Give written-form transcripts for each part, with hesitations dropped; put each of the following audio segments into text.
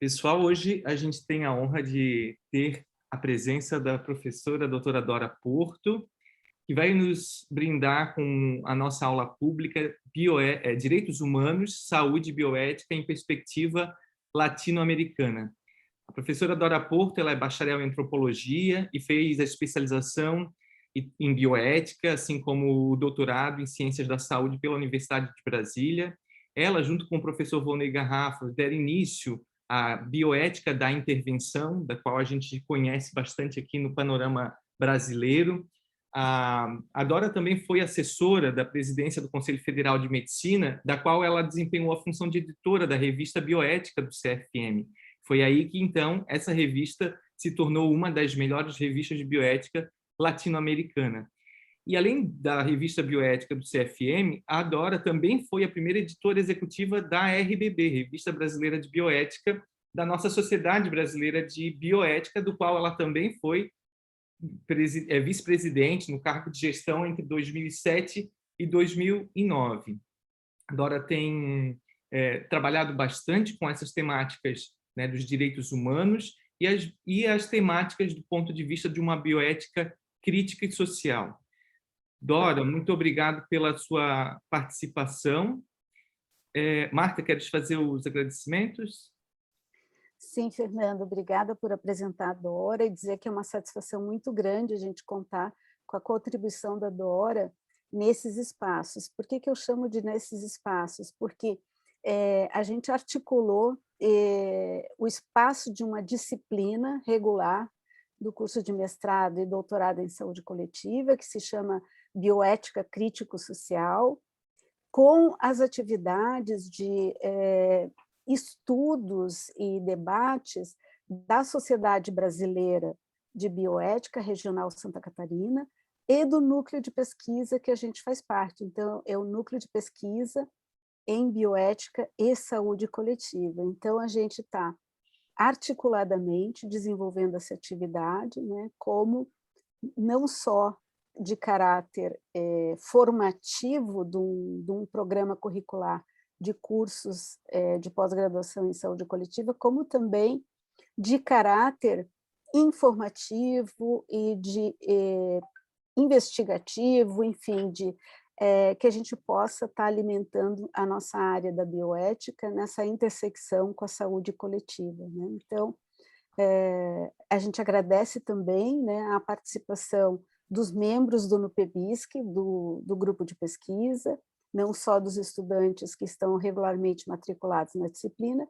Pessoal, hoje a gente tem a honra de ter a presença da professora doutora Dora Porto, que vai nos brindar com a nossa aula pública Direitos Humanos, Saúde e Bioética em Perspectiva Latino-Americana. A professora Dora Porto, ela é bacharel em Antropologia e fez a especialização em Bioética, assim como o doutorado em Ciências da Saúde pela Universidade de Brasília. Ela, junto com o professor Volney Garrafas, deram início à bioética da intervenção, da qual a gente conhece bastante aqui no panorama brasileiro. A Dora também foi assessora da presidência do Conselho Federal de Medicina, da qual ela desempenhou a função de editora da revista Bioética do CFM. Foi aí que, então, essa revista se tornou uma das melhores revistas de bioética latino-americana. E, além da revista Bioética do CFM, a Dora também foi a primeira editora executiva da RBB, Revista Brasileira de Bioética, da nossa Sociedade Brasileira de Bioética, do qual ela também foi vice-presidente no cargo de gestão entre 2007 e 2009. A Dora tem trabalhado bastante com essas temáticas, né, dos direitos humanos e as temáticas do ponto de vista de uma bioética crítica e social. Dora, muito obrigado pela sua participação. Marta, queres fazer os agradecimentos? Sim, Fernando, obrigada por apresentar a Dora e dizer que é uma satisfação muito grande a gente contar com a contribuição da Dora nesses espaços. Por que eu chamo de nesses espaços? Porque a gente articulou o espaço de uma disciplina regular do curso de mestrado e doutorado em saúde coletiva, que se chama Bioética Crítico-Social, com as atividades de estudos e debates da Sociedade Brasileira de Bioética Regional Santa Catarina e do núcleo de pesquisa que a gente faz parte. Então, é o núcleo de pesquisa em bioética e saúde coletiva. Então, a gente está articuladamente desenvolvendo essa atividade, né, como não só de caráter formativo de um programa curricular de cursos de pós-graduação em saúde coletiva, como também de caráter informativo e de investigativo, enfim, que a gente possa estar alimentando a nossa área da bioética nessa intersecção com a saúde coletiva, né? Então, a gente agradece também, né, a participação dos membros do NUPEBISC, do grupo de pesquisa, não só dos estudantes que estão regularmente matriculados na disciplina,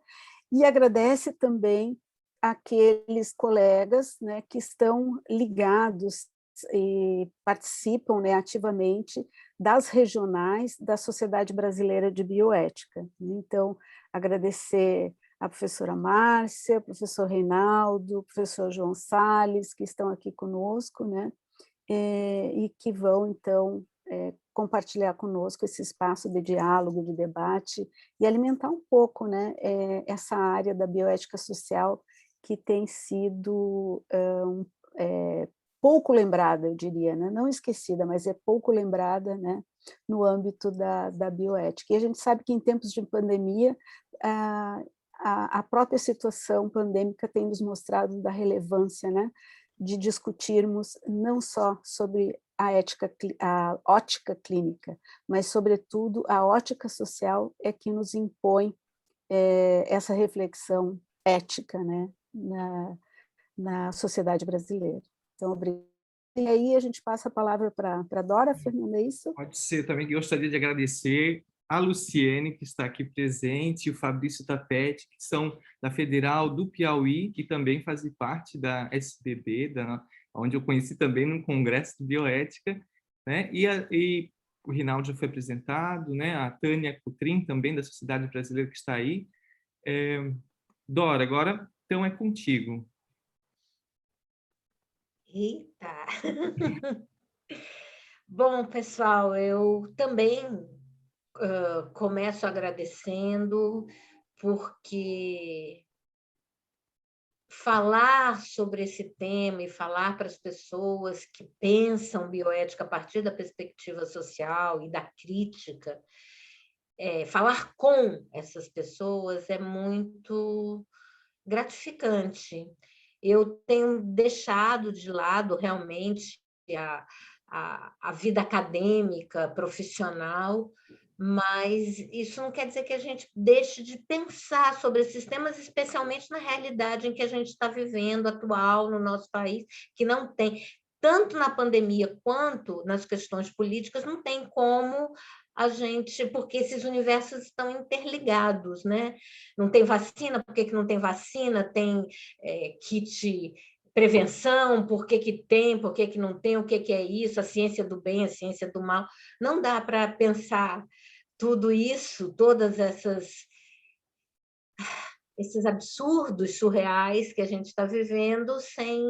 e agradece também aqueles colegas, né, que estão ligados e participam, né, ativamente das regionais da Sociedade Brasileira de Bioética. Então, agradecer a professora Márcia, o professor Reinaldo, o professor João Salles, que estão aqui conosco, né, e que vão, então, compartilhar conosco esse espaço de diálogo, de debate, e alimentar um pouco, né, essa área da bioética social que tem sido pouco lembrada, eu diria, né? Não esquecida, mas é pouco lembrada, né, no âmbito da bioética. E a gente sabe que em tempos de pandemia, a própria situação pandêmica tem nos mostrado da relevância, né, de discutirmos não só sobre a ótica clínica, mas, sobretudo, a ótica social é que nos impõe essa reflexão ética, né, na sociedade brasileira. Então, obrigada. E aí a gente passa a palavra para a Dora, Fernanda, é isso? Pode ser. Também gostaria de agradecer a Luciene, que está aqui presente, e o Fabrício Tapete, que são da Federal do Piauí, que também fazem parte da SBB, onde eu conheci também no Congresso de Bioética, né? E o Rinaldo já foi apresentado, né? A Tânia Cutrim, também da Sociedade Brasileira, que está aí. Dora, agora, então, é contigo. Eita! Bom, pessoal, eu também começo agradecendo, porque falar sobre esse tema e falar para as pessoas que pensam bioética a partir da perspectiva social e da crítica, falar com essas pessoas é muito gratificante. Eu tenho deixado de lado realmente a vida acadêmica, profissional, mas isso não quer dizer que a gente deixe de pensar sobre esses temas, especialmente na realidade em que a gente está vivendo atual no nosso país, que não tem, tanto na pandemia quanto nas questões políticas, não tem como a gente, porque esses universos estão interligados, né? Não tem vacina, por que que não tem vacina? Tem kit prevenção, por que que tem, por que que não tem, o que que é isso, a ciência do bem, a ciência do mal. Não dá para pensar tudo isso, todas esses absurdos surreais que a gente está vivendo sem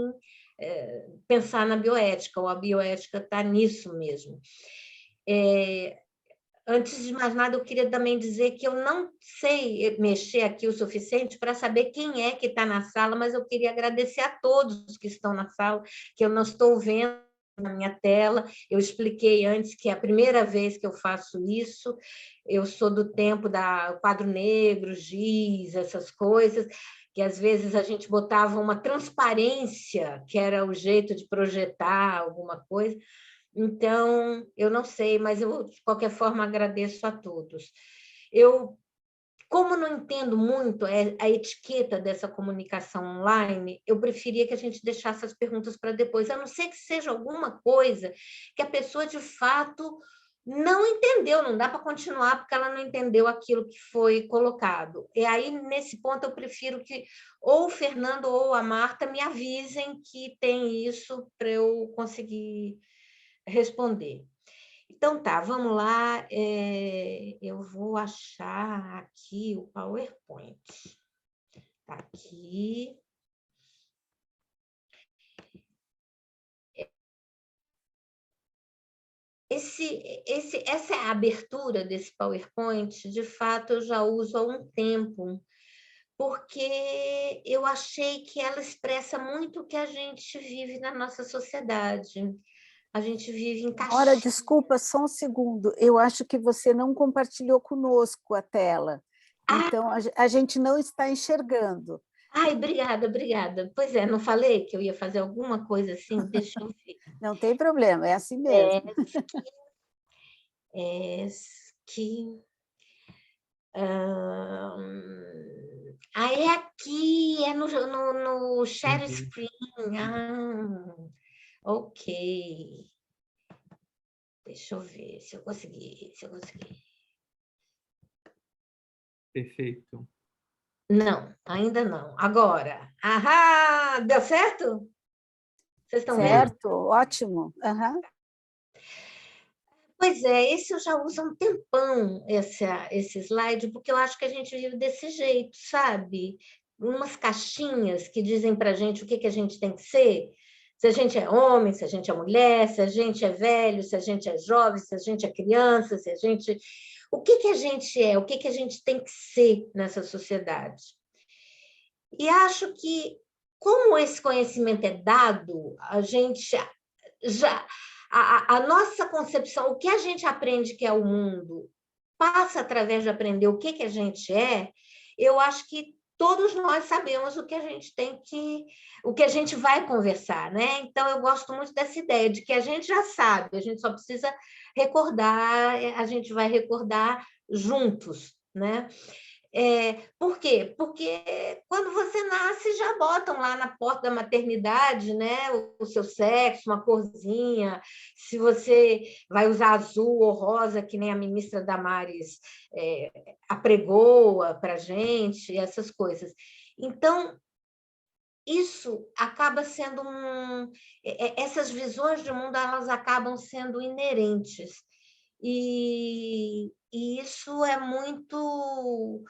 pensar na bioética, ou a bioética está nisso mesmo. Antes de mais nada, eu queria também dizer que eu não sei mexer aqui o suficiente para saber quem é que está na sala, mas eu queria agradecer a todos que estão na sala, que eu não estou vendo na minha tela. Eu expliquei antes que é a primeira vez que eu faço isso. Eu sou do tempo da quadro negro, giz, essas coisas, que às vezes a gente botava uma transparência, que era o jeito de projetar alguma coisa. Então, eu não sei, mas eu, de qualquer forma, agradeço a todos. Eu, como não entendo muito a etiqueta dessa comunicação online, eu preferia que a gente deixasse as perguntas para depois, a não ser que seja alguma coisa que a pessoa, de fato, não entendeu, não dá para continuar porque ela não entendeu aquilo que foi colocado. E aí, nesse ponto, eu prefiro que ou o Fernando ou a Marta me avisem que tem isso para eu conseguir responder. Então, tá, vamos lá. Eu vou achar aqui o PowerPoint. Está aqui. Essa é a abertura desse PowerPoint, de fato, eu já uso há um tempo, porque eu achei que ela expressa muito o que a gente vive na nossa sociedade. A gente vive em Ora, caixinha. desculpa, só um segundo. Eu acho que você não compartilhou conosco a tela. Então, a gente não está enxergando. Ai, obrigada, obrigada. Pois é, não falei que eu ia fazer alguma coisa assim? Deixa eu ver. Não tem problema, é assim mesmo. ESC. É aqui, é no share Uhum. screen. Ok. Deixa eu ver se eu consegui, Perfeito. Não, ainda não. Agora. Ahá! Deu certo? Vocês estão vendo? Certo, ótimo. Uhum. Pois é, esse eu já uso há um tempão, esse slide, porque eu acho que a gente vive desse jeito, sabe? Umas caixinhas que dizem para a gente o que a gente tem que ser, se a gente é homem, se a gente é mulher, se a gente é velho, se a gente é jovem, se a gente é criança, se a gente... O que a gente é, o que a gente tem que ser nessa sociedade. E acho que, como esse conhecimento é dado, a gente já... A nossa concepção, o que a gente aprende que é o mundo, passa através de aprender o que a gente é, eu acho que todos nós sabemos o que a gente tem que, o que a gente vai conversar, né? Então, eu gosto muito dessa ideia de que a gente já sabe, a gente só precisa recordar, a gente vai recordar juntos, né? Por quê? Porque quando você nasce, já botam lá na porta da maternidade, né, o seu sexo, uma corzinha, se você vai usar azul ou rosa, que nem a ministra Damares apregoa para a gente, essas coisas. Então, isso acaba sendo essas visões de mundo, elas acabam sendo inerentes. E isso é muito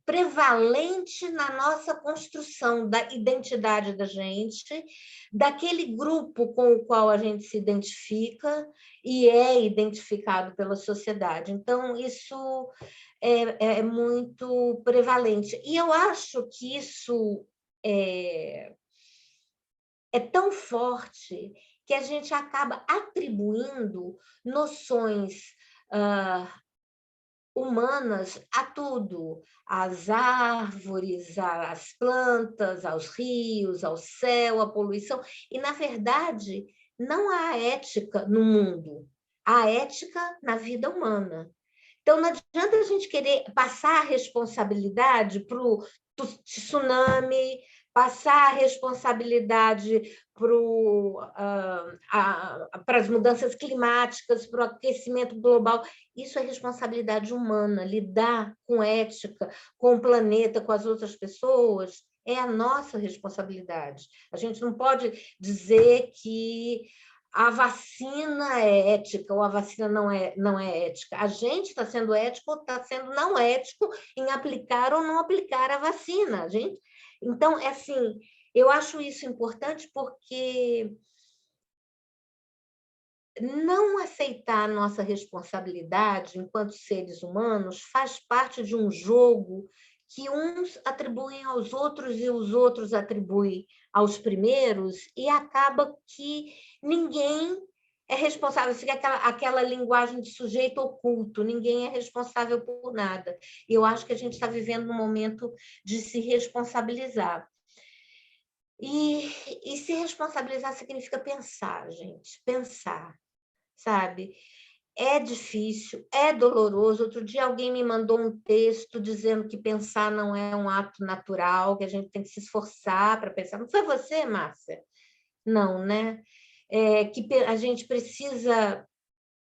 prevalente na nossa construção da identidade da gente, daquele grupo com o qual a gente se identifica e é identificado pela sociedade. Então, isso é muito prevalente. E eu acho que isso é tão forte que a gente acaba atribuindo noções humanas a tudo, às árvores, às plantas, aos rios, ao céu, à poluição. E, na verdade, não há ética no mundo, há ética na vida humana. Então, não adianta a gente querer passar a responsabilidade para o tsunami, passar a responsabilidade para as mudanças climáticas, para o aquecimento global. Isso é responsabilidade humana, lidar com ética, com o planeta, com as outras pessoas, é a nossa responsabilidade. A gente não pode dizer que a vacina é ética ou a vacina não é ética. A gente está sendo ético ou está sendo não ético em aplicar ou não aplicar a vacina. Então, é assim, eu acho isso importante porque não aceitar a nossa responsabilidade enquanto seres humanos faz parte de um jogo que uns atribuem aos outros e os outros atribuem aos primeiros, e acaba que ninguém é responsável, fica aquela linguagem de sujeito oculto, ninguém é responsável por nada. Eu acho que a gente está vivendo um momento de se responsabilizar. E se responsabilizar significa pensar, gente, pensar, sabe? É difícil, é doloroso. Outro dia alguém me mandou um texto dizendo que pensar não é um ato natural, que a gente tem que se esforçar para pensar. Não foi você, Márcia? Não, né? Que a gente precisa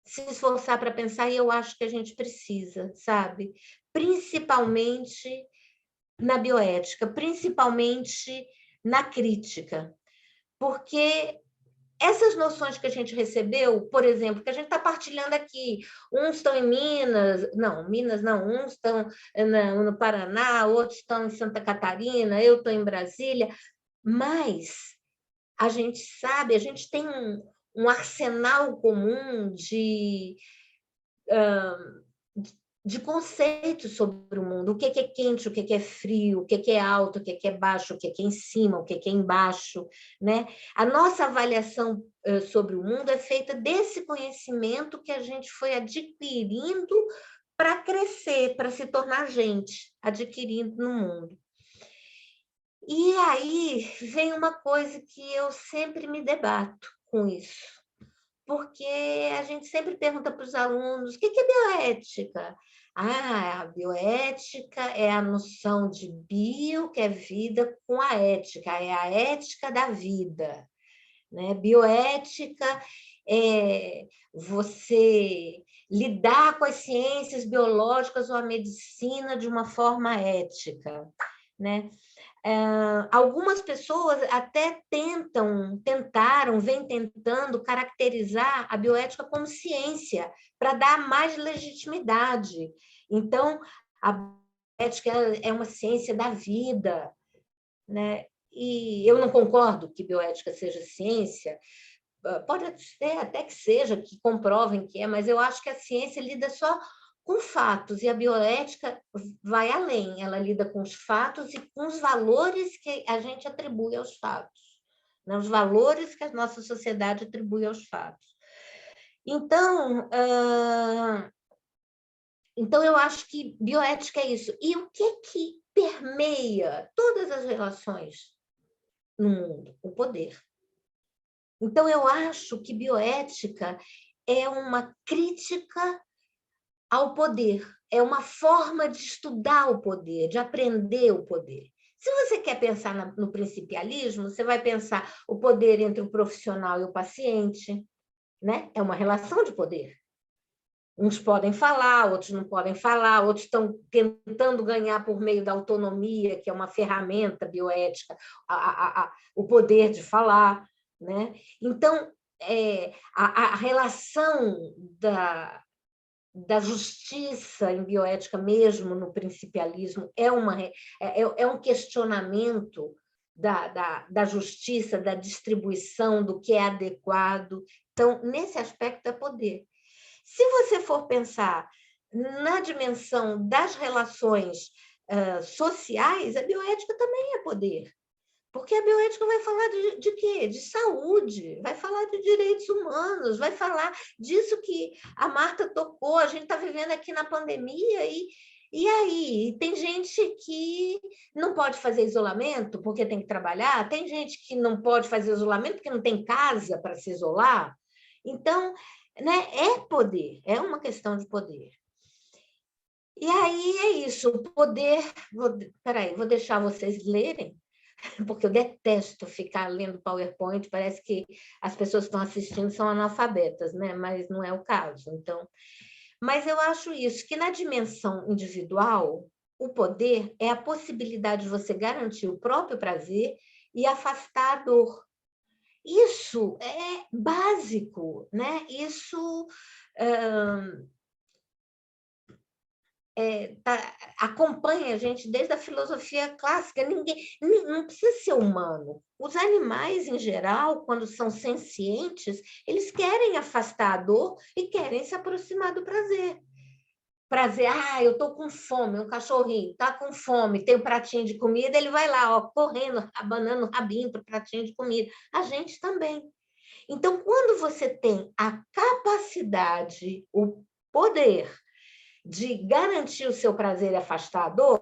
se esforçar para pensar, e eu acho que a gente precisa, sabe? Principalmente na bioética, principalmente na crítica, porque essas noções que a gente recebeu, por exemplo, que a gente está partilhando aqui, uns estão em Minas não, uns estão no Paraná, outros estão em Santa Catarina, eu estou em Brasília, mas a gente sabe, a gente tem um arsenal comum de conceitos sobre o mundo, o que é quente, o que é frio, o que é alto, o que é baixo, o que é em cima, o que é embaixo, né? A nossa avaliação sobre o mundo é feita desse conhecimento que a gente foi adquirindo para crescer, para se tornar gente, adquirindo no mundo. E aí vem uma coisa que eu sempre me debato com isso, porque a gente sempre pergunta para os alunos, o que é bioética? A bioética é a noção de bio, que é vida, com a ética, é a ética da vida, né? Bioética é você lidar com as ciências biológicas ou a medicina de uma forma ética, né? Algumas pessoas até vêm tentando caracterizar a bioética como ciência, para dar mais legitimidade. Então, a bioética é uma ciência da vida, né? E eu não concordo que bioética seja ciência, pode ser até que seja, que comprovem que é, mas eu acho que a ciência lida só com fatos, e a bioética vai além, ela lida com os fatos e com os valores que a gente atribui aos fatos, né? Os valores que a nossa sociedade atribui aos fatos. Então, eu acho que bioética é isso. E o que permeia todas as relações no mundo? O poder. Então, eu acho que bioética é uma crítica ao poder, é uma forma de estudar o poder, de aprender o poder. Se você quer pensar no principialismo, você vai pensar o poder entre o profissional e o paciente, né? É uma relação de poder. Uns podem falar, outros não podem falar, outros estão tentando ganhar por meio da autonomia, que é uma ferramenta bioética, o poder de falar, né? Então, a relação da justiça em bioética, mesmo no principialismo, é um questionamento da justiça, da distribuição, do que é adequado. Então, nesse aspecto, é poder. Se você for pensar na dimensão das relações sociais, a bioética também é poder. Porque a bioética vai falar de quê? De saúde, vai falar de direitos humanos, vai falar disso que a Marta tocou. A gente está vivendo aqui na pandemia e aí? Tem gente que não pode fazer isolamento porque tem que trabalhar, tem gente que não pode fazer isolamento porque não tem casa para se isolar. Então, né, é poder, é uma questão de poder. E aí é isso, o poder... Peraí, vou deixar vocês lerem, porque eu detesto ficar lendo PowerPoint, parece que as pessoas que estão assistindo são analfabetas, né? Mas não é o caso. Então, mas eu acho isso, que na dimensão individual, o poder é a possibilidade de você garantir o próprio prazer e afastar a dor. Isso é básico, né? Isso acompanha a gente desde a filosofia clássica. Ninguém não precisa ser humano. Os animais, em geral, quando são sencientes, eles querem afastar a dor e querem se aproximar do prazer. Prazer, eu estou com fome, um cachorrinho está com fome, tem um pratinho de comida, ele vai lá, ó, correndo, abanando o rabinho para o pratinho de comida. A gente também. Então, quando você tem a capacidade, o poder de garantir o seu prazer e afastar a dor,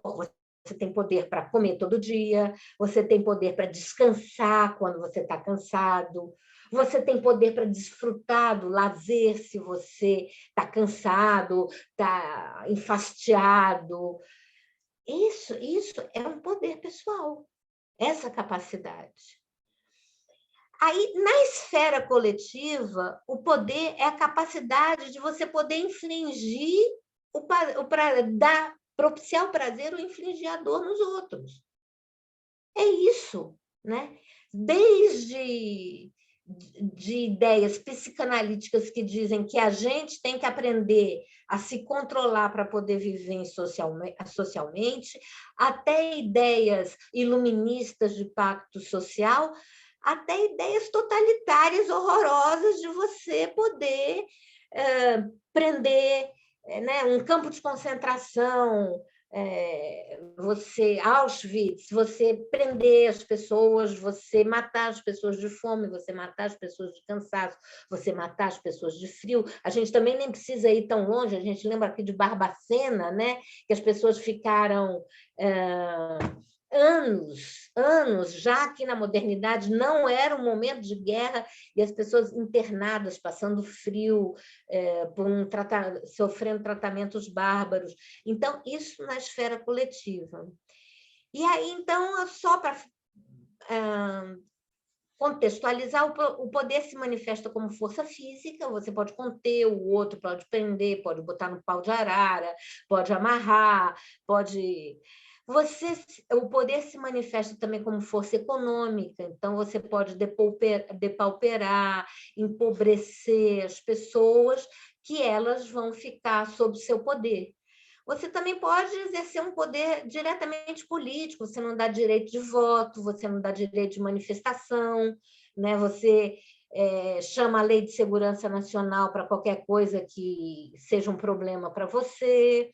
você tem poder para comer todo dia, você tem poder para descansar quando você está cansado, você tem poder para desfrutar do lazer se você está cansado, está enfastiado. Isso é um poder pessoal, essa capacidade. Aí, na esfera coletiva, o poder é a capacidade de você poder infligir propiciar o prazer ou infligir a dor nos outros. É isso, né? Desde de ideias psicanalíticas que dizem que a gente tem que aprender a se controlar para poder viver socialmente, até ideias iluministas de pacto social, até ideias totalitárias horrorosas de você poder prender, né, um campo de concentração, Auschwitz, você prender as pessoas, você matar as pessoas de fome, você matar as pessoas de cansaço, você matar as pessoas de frio. A gente também nem precisa ir tão longe, a gente lembra aqui de Barbacena, né, que as pessoas ficaram anos, já que na modernidade não era um momento de guerra, e as pessoas internadas, passando frio, sofrendo tratamentos bárbaros. Então, isso na esfera coletiva. E aí, então, só para contextualizar, o poder se manifesta como força física, você pode conter o outro, pode prender, pode botar no pau de arara, pode amarrar, pode... o poder se manifesta também como força econômica, então você pode depauperar, empobrecer as pessoas, que elas vão ficar sob seu poder. Você também pode exercer um poder diretamente político, você não dá direito de voto, você não dá direito de manifestação, né? Você chama a Lei de Segurança Nacional para qualquer coisa que seja um problema para você.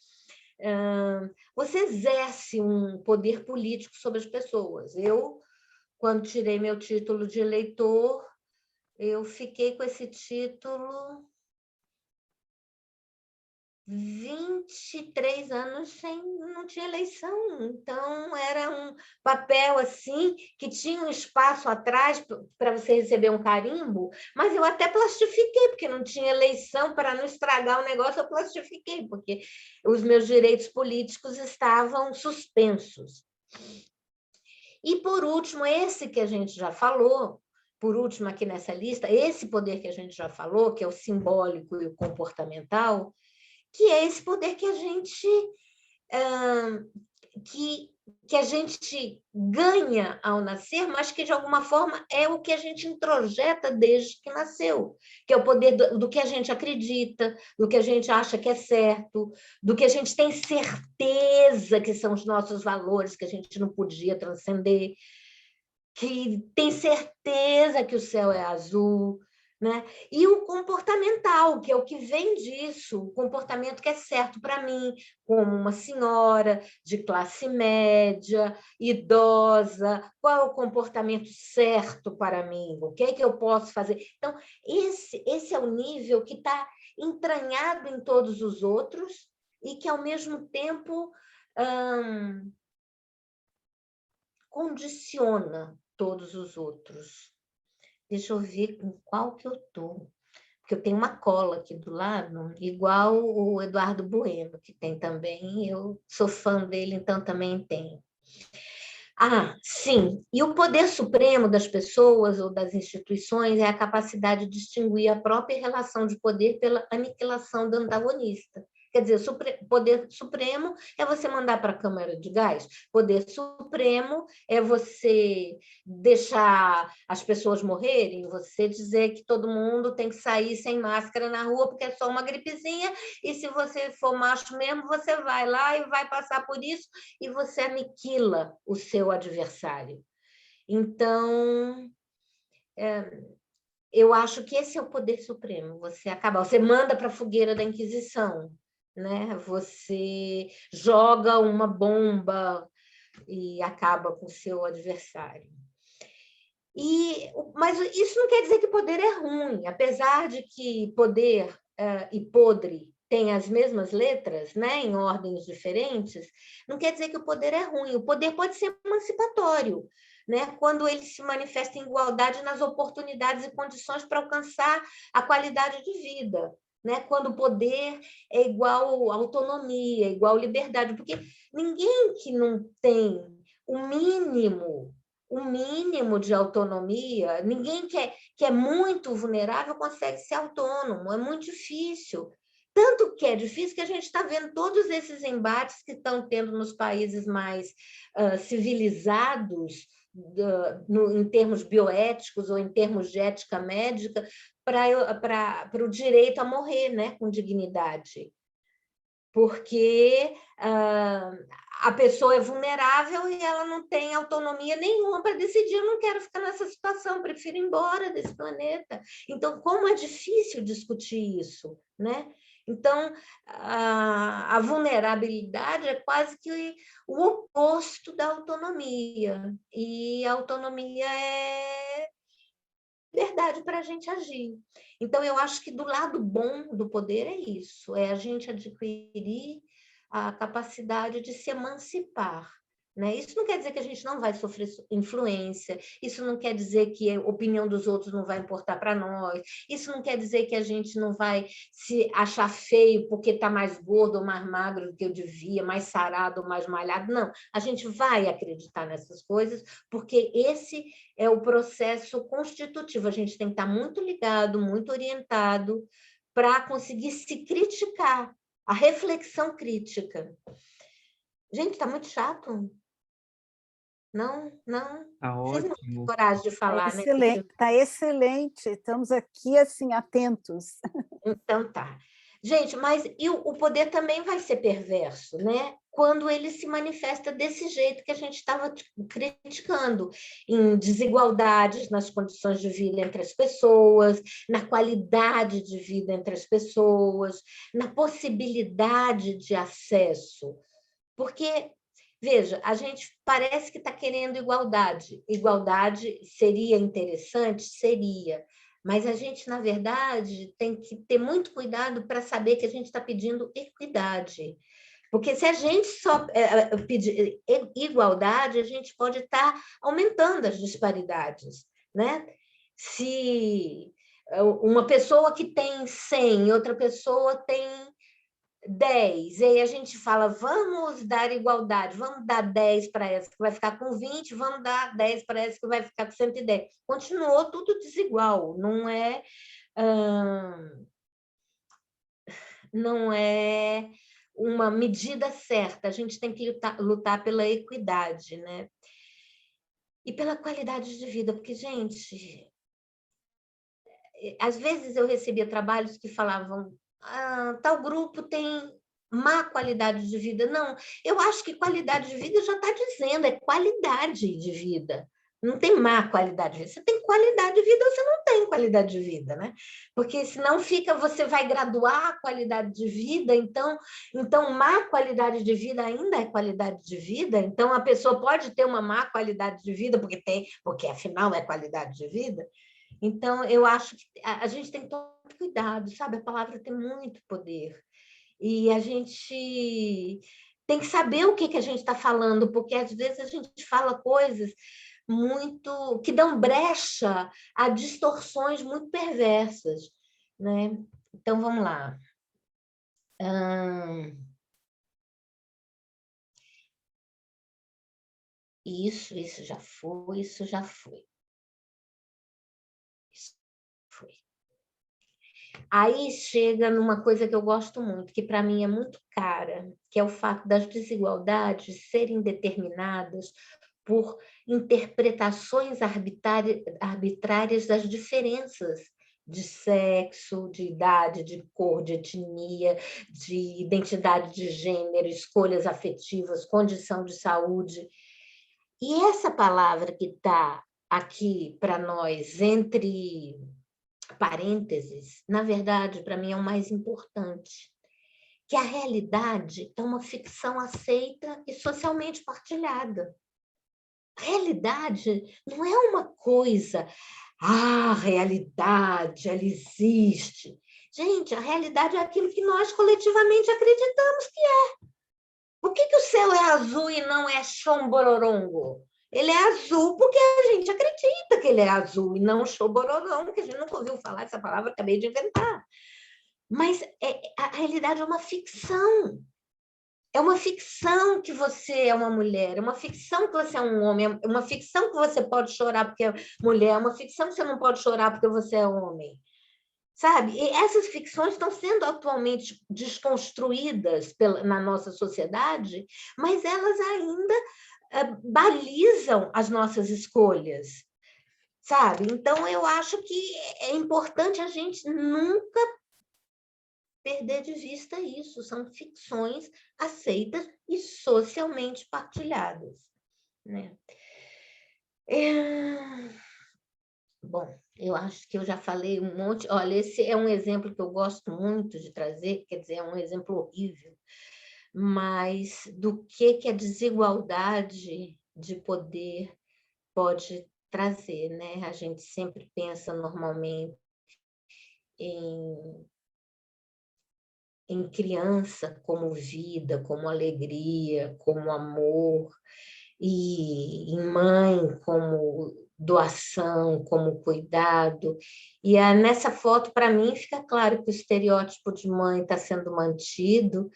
Você exerce um poder político sobre as pessoas. Eu, quando tirei meu título de eleitor, eu fiquei com esse título 23 anos não tinha eleição. Então, era um papel assim, que tinha um espaço atrás para você receber um carimbo, mas eu até plastifiquei, porque não tinha eleição, para não estragar o negócio, eu plastifiquei, porque os meus direitos políticos estavam suspensos. E, por último, esse que a gente já falou, por último aqui nessa lista, esse poder que a gente já falou, que é o simbólico e o comportamental, que é esse poder que a gente que a gente ganha ao nascer, mas que, de alguma forma, é o que a gente introjeta desde que nasceu, que é o poder do que a gente acredita, do que a gente acha que é certo, do que a gente tem certeza que são os nossos valores, que a gente não podia transcender, que tem certeza que o céu é azul, né? E o comportamental, que é o que vem disso, o comportamento que é certo para mim, como uma senhora de classe média, idosa, qual é o comportamento certo para mim, o que é que eu posso fazer? Então, esse é o nível que está entranhado em todos os outros e que, ao mesmo tempo, condiciona todos os outros. Deixa eu ver com qual que eu estou. Porque eu tenho uma cola aqui do lado, igual o Eduardo Bueno, que tem também, eu sou fã dele, então também tenho. Ah, sim, e o poder supremo das pessoas ou das instituições é a capacidade de distinguir a própria relação de poder pela aniquilação do antagonista. Quer dizer, poder supremo é você mandar para a câmara de gás, poder supremo é você deixar as pessoas morrerem, você dizer que todo mundo tem que sair sem máscara na rua porque é só uma gripezinha, e se você for macho mesmo, você vai lá e vai passar por isso, e você aniquila o seu adversário. Então, eu acho que esse é o poder supremo, você manda para a fogueira da Inquisição, né? Você joga uma bomba e acaba com o seu adversário. Mas isso não quer dizer que poder é ruim, apesar de que poder e podre têm as mesmas letras, né, em ordens diferentes, não quer dizer que o poder é ruim. O poder pode ser emancipatório, né, quando ele se manifesta em igualdade nas oportunidades e condições para alcançar a qualidade de vida. Né? Quando o poder é igual autonomia, igual liberdade, porque ninguém que não tem o mínimo de autonomia, ninguém que é muito vulnerável consegue ser autônomo, é muito difícil. Tanto que é difícil que a gente está vendo todos esses embates que estão tendo nos países mais civilizados, em termos bioéticos ou em termos de ética médica, para o direito a morrer, né, com dignidade. Porque a pessoa é vulnerável e ela não tem autonomia nenhuma para decidir, eu não quero ficar nessa situação, prefiro ir embora desse planeta. Então, como é difícil discutir isso, né? Então, a vulnerabilidade é quase que o oposto da autonomia, e a autonomia é verdade para a gente agir. Então, eu acho que do lado bom do poder é isso, é a gente adquirir a capacidade de se emancipar. Né? Isso não quer dizer que a gente não vai sofrer influência, isso não quer dizer que a opinião dos outros não vai importar para nós, isso não quer dizer que a gente não vai se achar feio porque está mais gordo ou mais magro do que eu devia, mais sarado ou mais malhado. Não, a gente vai acreditar nessas coisas, porque esse é o processo constitutivo. A gente tem que estar muito ligado, muito orientado para conseguir se criticar, a reflexão crítica. Gente, está muito chato. Não. Tá Vocês não ótimo. têm coragem de falar, tá excelente, né? Está excelente. Estamos aqui, assim, atentos. Então tá. Gente, mas o poder também vai ser perverso, né? Quando ele se manifesta desse jeito que a gente estava criticando, em desigualdades nas condições de vida entre as pessoas, na qualidade de vida entre as pessoas, na possibilidade de acesso. Porque, veja, a gente parece que está querendo igualdade. Igualdade seria interessante? Seria. Mas a gente, na verdade, tem que ter muito cuidado para saber que a gente está pedindo equidade. Porque se a gente só pedir igualdade, a gente pode estar aumentando as disparidades. Né? Se uma pessoa que tem 100 e outra pessoa tem 10, e aí a gente fala, vamos dar igualdade, vamos dar 10 para essa que vai ficar com 20, vamos dar 10 para essa que vai ficar com 110. Continuou tudo desigual, não é uma medida certa, a gente tem que lutar pela equidade, né? E pela qualidade de vida, porque, gente, às vezes eu recebia trabalhos que falavam, tal grupo tem má qualidade de vida. Não, eu acho que qualidade de vida já está dizendo, é qualidade de vida. Não tem má qualidade de vida. Você tem qualidade de vida ou você não tem qualidade de vida, né? Porque senão você vai graduar a qualidade de vida, então má qualidade de vida ainda é qualidade de vida, então a pessoa pode ter uma má qualidade de vida, porque afinal é qualidade de vida. Então, eu acho que a gente tem que tomar cuidado, sabe? A palavra tem muito poder. E a gente tem que saber o que a gente está falando, porque às vezes a gente fala coisas muito que dão brecha a distorções muito perversas, né? Então, vamos lá. Isso já foi, isso já foi. Isso foi. Aí chega numa coisa que eu gosto muito, que para mim é muito cara, que é o fato das desigualdades serem determinadas por interpretações arbitrárias das diferenças de sexo, de idade, de cor, de etnia, de identidade de gênero, escolhas afetivas, condição de saúde. E essa palavra que está aqui para nós, entre parênteses, na verdade, para mim é o mais importante, que a realidade é uma ficção aceita e socialmente partilhada. A realidade não é uma coisa, a realidade, ela existe. Gente, a realidade é aquilo que nós coletivamente acreditamos que é. Por que o céu é azul e não é chambororongo? Ele é azul porque a gente acredita que ele é azul e não chambororongo, que a gente nunca ouviu falar essa palavra, acabei de inventar. Mas a realidade é uma ficção. É uma ficção que você é uma mulher, é uma ficção que você é um homem, é uma ficção que você pode chorar porque é mulher, é uma ficção que você não pode chorar porque você é homem. Sabe? E essas ficções estão sendo atualmente desconstruídas na nossa sociedade, mas elas ainda balizam as nossas escolhas, sabe? Então, eu acho que é importante a gente nunca perder de vista isso. São ficções aceitas e socialmente partilhadas, né? Bom, eu acho que eu já falei um monte. Olha, esse é um exemplo que eu gosto muito de trazer, quer dizer, é um exemplo horrível, mas do que a desigualdade de poder pode trazer, né? A gente sempre pensa normalmente em criança como vida, como alegria, como amor, e em mãe como doação, como cuidado. E nessa foto, para mim, fica claro que o estereótipo de mãe está sendo mantido,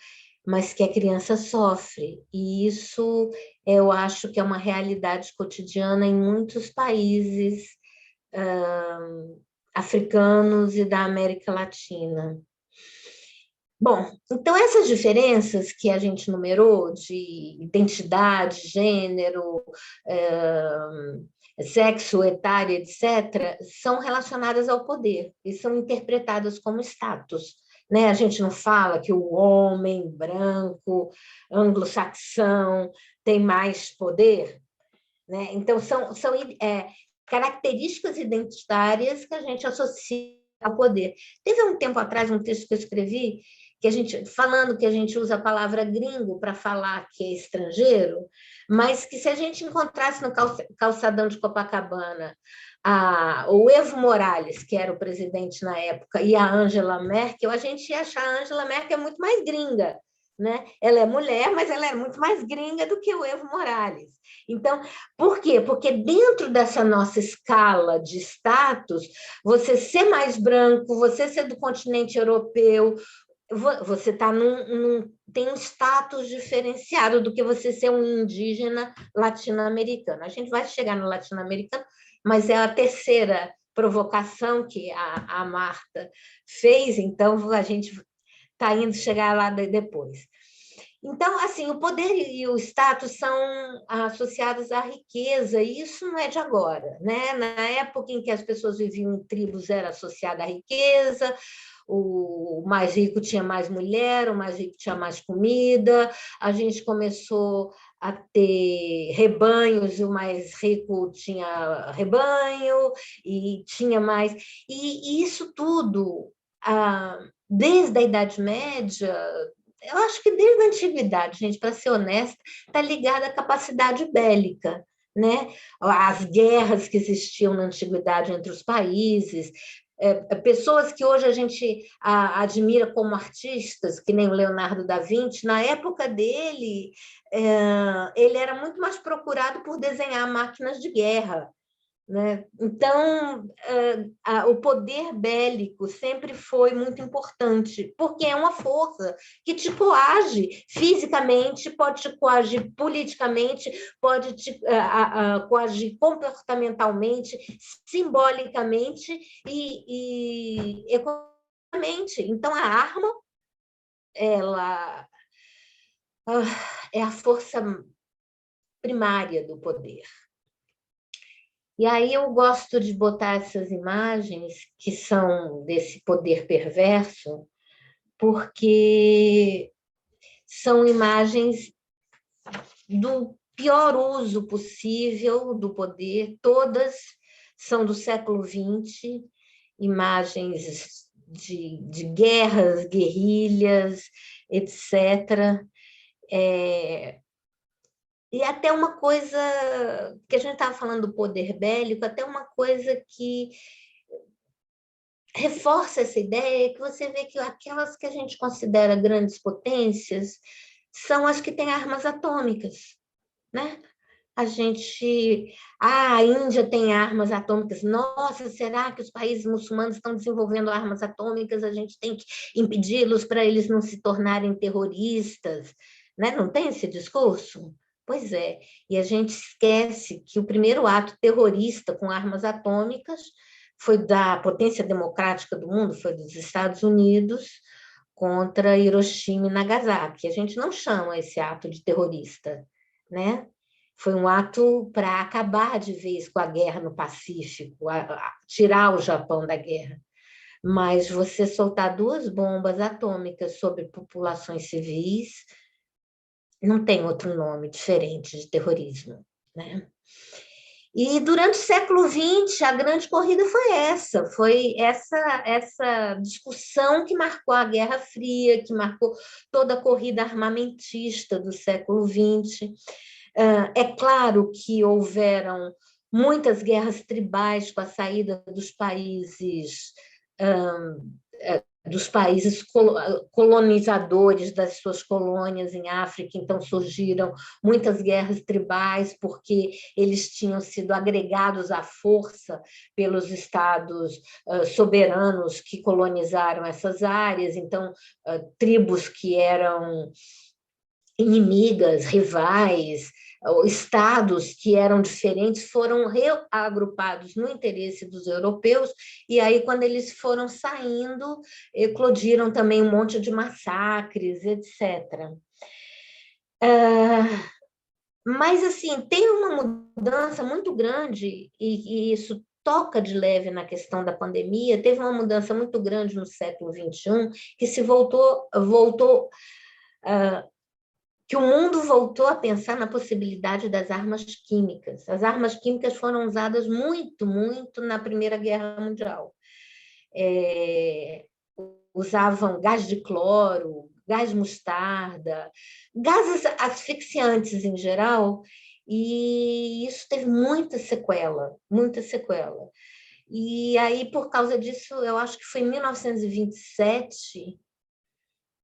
mas que a criança sofre. E isso eu acho que é uma realidade cotidiana em muitos países africanos e da América Latina. Bom, então essas diferenças que a gente numerou de identidade, gênero, sexo, etária, etc., são relacionadas ao poder e são interpretadas como status, né? A gente não fala que o homem branco, anglo-saxão, tem mais poder, né? Então, são características identitárias que a gente associa ao poder. Teve um tempo atrás um texto que eu escrevi falando que a gente usa a palavra gringo para falar que é estrangeiro, mas que se a gente encontrasse no calçadão de Copacabana o Evo Morales, que era o presidente na época, e a Angela Merkel, a gente ia achar a Angela Merkel muito mais gringa, né? Ela é mulher, mas ela é muito mais gringa do que o Evo Morales. Então, por quê? Porque dentro dessa nossa escala de status, você ser mais branco, você ser do continente europeu, você tem um status diferenciado do que você ser um indígena latino-americano. A gente vai chegar no latino-americano, mas é a terceira provocação que a Marta fez, então a gente está indo chegar lá depois. Então, assim, o poder e o status são associados à riqueza, e isso não é de agora, né? Na época em que as pessoas viviam em tribos, era associada à riqueza, o mais rico tinha mais mulher, o mais rico tinha mais comida, a gente começou a ter rebanhos, o mais rico tinha rebanho, e tinha mais... E isso tudo, desde a Idade Média, eu acho que desde a antiguidade, gente, para ser honesta, está ligada à capacidade bélica, né? As guerras que existiam na antiguidade entre os países, pessoas que hoje a gente admira como artistas, que nem o Leonardo da Vinci, na época dele, ele era muito mais procurado por desenhar máquinas de guerra, né? Então, o poder bélico sempre foi muito importante, porque é uma força que te coage fisicamente, pode te coagir politicamente, pode te coagir comportamentalmente, simbolicamente e economicamente. Então, a arma, ela é a força primária do poder. E aí eu gosto de botar essas imagens que são desse poder perverso, porque são imagens do pior uso possível do poder, todas são do século XX, imagens de guerras, guerrilhas, etc. E até uma coisa, que a gente estava falando do poder bélico, até uma coisa que reforça essa ideia, que você vê que aquelas que a gente considera grandes potências são as que têm armas atômicas, né? A Índia tem armas atômicas. Nossa, será que os países muçulmanos estão desenvolvendo armas atômicas? A gente tem que impedi-los para eles não se tornarem terroristas, né? Não tem esse discurso? Pois é, e a gente esquece que o primeiro ato terrorista com armas atômicas foi da potência democrática do mundo, foi dos Estados Unidos contra Hiroshima e Nagasaki. A gente não chama esse ato de terrorista, né? Foi um ato para acabar de vez com a guerra no Pacífico, tirar o Japão da guerra. Mas você soltar 2 bombas atômicas sobre populações civis não tem outro nome diferente de terrorismo, né? E durante o século XX, a grande corrida foi essa discussão que marcou a Guerra Fria, que marcou toda a corrida armamentista do século XX. É claro que houveram muitas guerras tribais com a saída dos países colonizadores das suas colônias em África, então surgiram muitas guerras tribais, porque eles tinham sido agregados à força pelos estados soberanos que colonizaram essas áreas, então tribos que eram inimigas, rivais, estados que eram diferentes foram reagrupados no interesse dos europeus, e aí, quando eles foram saindo, eclodiram também um monte de massacres, etc. Mas, assim, tem uma mudança muito grande, e isso toca de leve na questão da pandemia, teve uma mudança muito grande no século XXI, que se voltou que o mundo voltou a pensar na possibilidade das armas químicas. As armas químicas foram usadas muito, muito na Primeira Guerra Mundial. Usavam gás de cloro, gás mostarda, gases asfixiantes em geral, e isso teve muita sequela, muita sequela. E aí, por causa disso, eu acho que foi em 1927,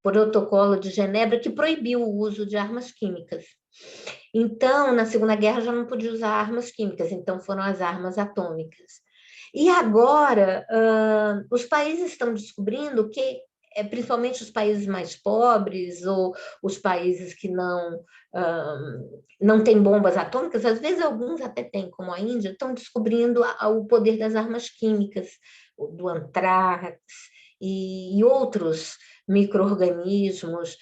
Protocolo de Genebra, que proibiu o uso de armas químicas. Então, na Segunda Guerra já não podia usar armas químicas, então foram as armas atômicas. E agora, os países estão descobrindo que, principalmente os países mais pobres ou os países que não têm bombas atômicas, às vezes alguns até têm, como a Índia, estão descobrindo o poder das armas químicas, do antrax e outros micro-organismos.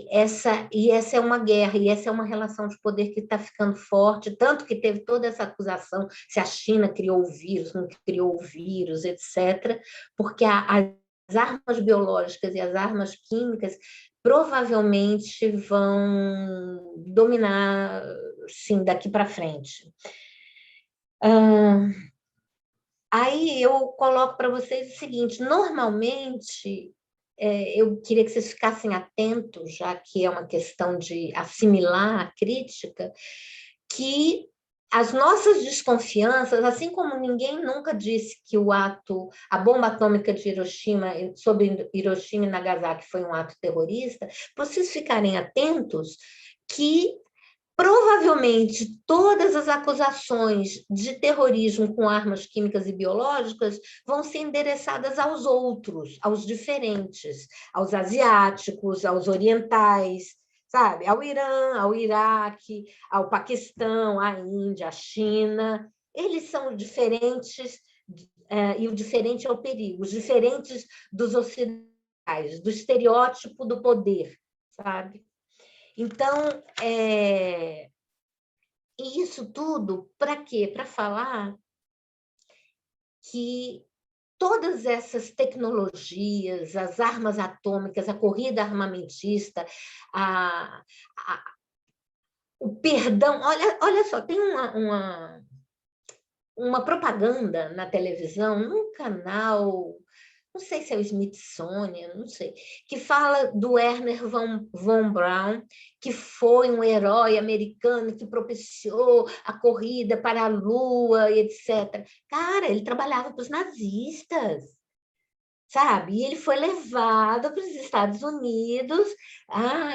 essa é uma guerra, e essa é uma relação de poder que está ficando forte, tanto que teve toda essa acusação se a China criou o vírus, não criou o vírus, etc., porque as armas biológicas e as armas químicas provavelmente vão dominar, sim, daqui para frente. Aí eu coloco para vocês o seguinte, normalmente, eu queria que vocês ficassem atentos, já que é uma questão de assimilar a crítica, que as nossas desconfianças, assim como ninguém nunca disse que a bomba atômica de Hiroshima, sobre Hiroshima e Nagasaki foi um ato terrorista, vocês ficarem atentos que provavelmente todas as acusações de terrorismo com armas químicas e biológicas vão ser endereçadas aos outros, aos diferentes, aos asiáticos, aos orientais, sabe? Ao Irã, ao Iraque, ao Paquistão, à Índia, à China. Eles são diferentes, e o diferente é o perigo, os diferentes dos ocidentais, do estereótipo do poder, sabe? Então, isso tudo para quê? Para falar que todas essas tecnologias, as armas atômicas, a corrida armamentista, o perdão... Olha só, tem uma propaganda na televisão, num canal... não sei se é o Smithsonian, não sei, que fala do Wernher von Braun, que foi um herói americano que propiciou a corrida para a Lua, etc. Cara, ele trabalhava para os nazistas, sabe? E ele foi levado para os Estados Unidos.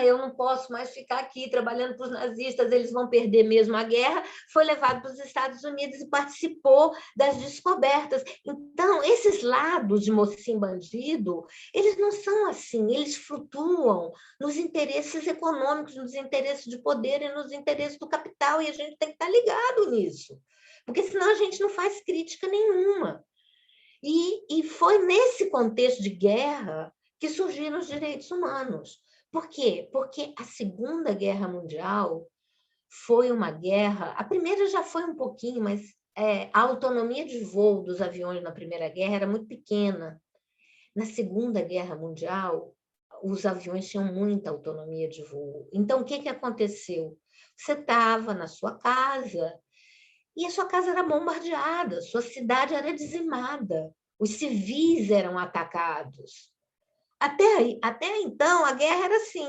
Eu não posso mais ficar aqui trabalhando para os nazistas, eles vão perder mesmo a guerra. Foi levado para os Estados Unidos e participou das descobertas. Então, esses lados de mocinho bandido, eles não são assim, eles flutuam nos interesses econômicos, nos interesses de poder e nos interesses do capital, e a gente tem que estar ligado nisso, porque senão a gente não faz crítica nenhuma. E foi nesse contexto de guerra que surgiram os direitos humanos. Por quê? Porque a Segunda Guerra Mundial foi uma guerra... A primeira já foi um pouquinho, mas a autonomia de voo dos aviões na Primeira Guerra era muito pequena. Na Segunda Guerra Mundial, os aviões tinham muita autonomia de voo. Então, o que aconteceu? Você estava na sua casa e a sua casa era bombardeada, sua cidade era dizimada, os civis eram atacados. Até então, a guerra era assim,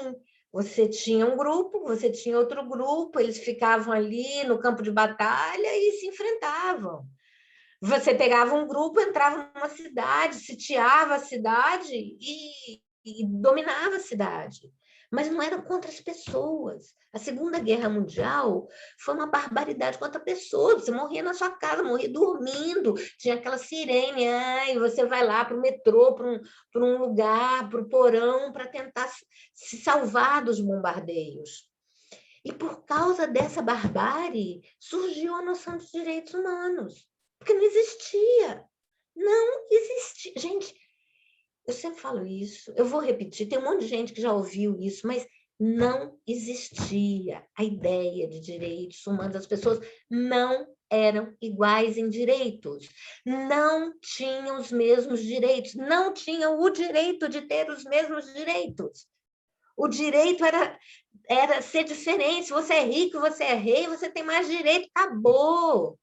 você tinha um grupo, você tinha outro grupo, eles ficavam ali no campo de batalha e se enfrentavam. Você pegava um grupo, entrava numa cidade, sitiava a cidade e dominava a cidade. Mas não era contra as pessoas. A Segunda Guerra Mundial foi uma barbaridade contra pessoas. Você morria na sua casa, morria dormindo, tinha aquela sirene, e você vai lá para o metrô, para um lugar, para o porão, para tentar se salvar dos bombardeios. E por causa dessa barbárie, surgiu a noção de direitos humanos. Porque não existia. Não existia. Gente, eu sempre falo isso, eu vou repetir, tem um monte de gente que já ouviu isso, mas não existia a ideia de direitos humanos. As pessoas não eram iguais em direitos, não tinham os mesmos direitos, não tinham o direito de ter os mesmos direitos. O direito era ser diferente. Se você é rico, você é rei, você tem mais direito, acabou.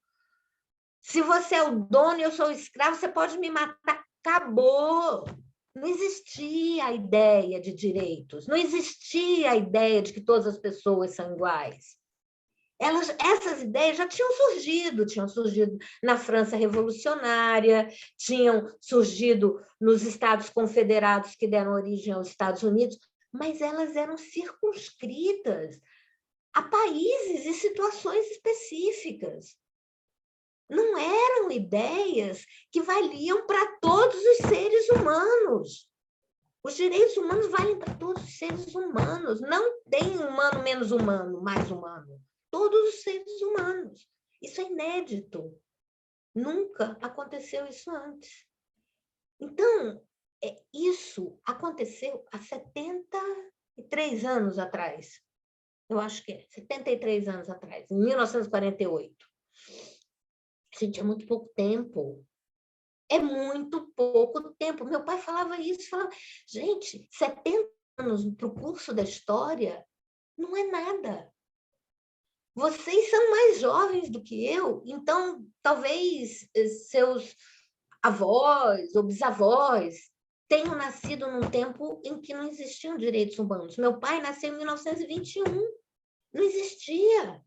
Se você é o dono e eu sou o escravo, você pode me matar, acabou. Não existia a ideia de direitos, não existia a ideia de que todas as pessoas são iguais. Essas ideias já tinham surgido na França revolucionária, tinham surgido nos Estados Confederados que deram origem aos Estados Unidos, mas elas eram circunscritas a países e situações específicas. Não eram ideias que valiam para todos os seres humanos. Os direitos humanos valem para todos os seres humanos. Não tem humano menos humano, mais humano. Todos os seres humanos. Isso é inédito. Nunca aconteceu isso antes. Então, Isso aconteceu há 73 anos atrás. Eu acho que é 73 anos atrás, em 1948. Gente, é muito pouco tempo. É muito pouco tempo. Meu pai falava isso, falava, gente, 70 anos para o curso da história não é nada. Vocês são mais jovens do que eu, então talvez seus avós ou bisavós tenham nascido num tempo em que não existiam direitos humanos. Meu pai nasceu em 1921, não existia.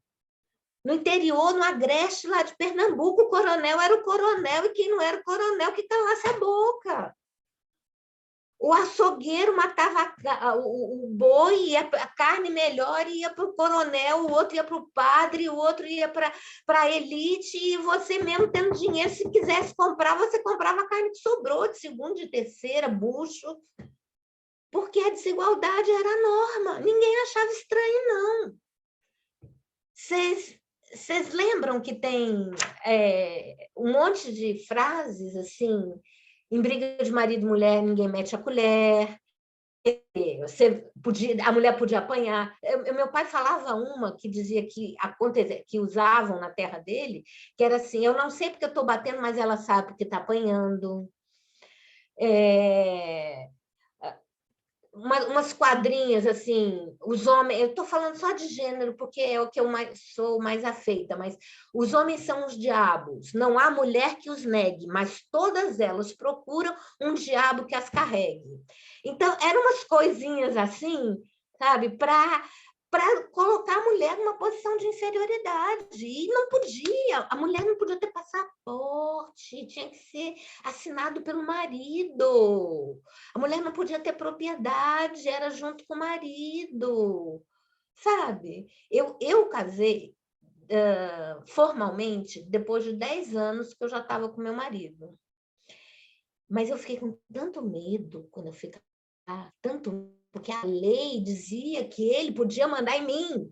No interior, no Agreste, lá de Pernambuco, o coronel era o coronel, e quem não era o coronel que calasse a boca. O açougueiro matava o boi, a carne melhor ia para o coronel, o outro ia para o padre, o outro ia para a elite, e você mesmo tendo dinheiro, se quisesse comprar, você comprava a carne que sobrou, de segunda, de terceira, bucho, porque a desigualdade era a norma. Ninguém achava estranho, não. Vocês lembram que tem um monte de frases assim, em briga de marido e mulher, ninguém mete a colher, a mulher podia apanhar. Meu pai falava uma que dizia que usavam na terra dele, que era assim, eu não sei porque eu estou batendo, mas ela sabe porque está apanhando. Umas quadrinhas assim, os homens, eu estou falando só de gênero porque é o que eu sou mais afeita, mas os homens são os diabos, não há mulher que os negue, mas todas elas procuram um diabo que as carregue. Então, eram umas coisinhas assim, sabe, para colocar a mulher numa posição de inferioridade, e não podia, a mulher não podia ter passaporte, tinha que ser assinado pelo marido, a mulher não podia ter propriedade, era junto com o marido, sabe? Eu casei formalmente depois de 10 anos que eu já estava com meu marido. Mas eu fiquei com tanto medo quando eu fui casar, tanto, porque a lei dizia que ele podia mandar em mim.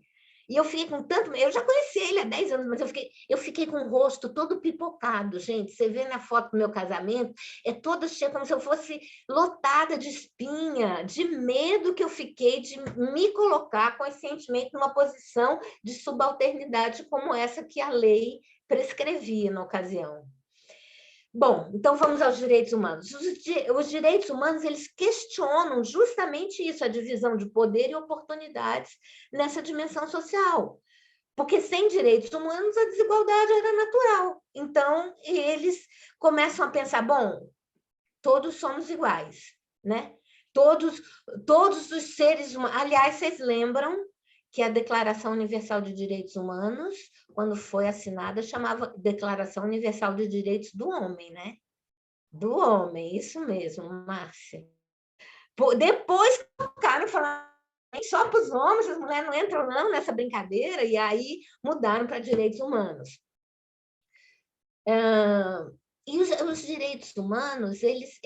E eu fiquei com tanto medo. Eu já conheci ele há 10 anos, mas eu fiquei com o rosto todo pipocado, gente. Você vê na foto do meu casamento, é toda cheia, como se eu fosse lotada de espinha, de medo que eu fiquei de me colocar conscientemente numa posição de subalternidade como essa que a lei prescrevia na ocasião. Bom, então vamos aos direitos humanos. Os direitos humanos, eles questionam justamente isso, a divisão de poder e oportunidades nessa dimensão social. Porque sem direitos humanos, a desigualdade era natural. Então, eles começam a pensar, bom, todos somos iguais, né? Todos os seres humanos... Aliás, vocês lembram que a Declaração Universal de Direitos Humanos, quando foi assinada, chamava Declaração Universal de Direitos do Homem, né? Do homem, isso mesmo, Márcia. Depois colocaram, falaram só para os homens, as mulheres não entram não nessa brincadeira, e aí mudaram para direitos humanos. E os direitos humanos, eles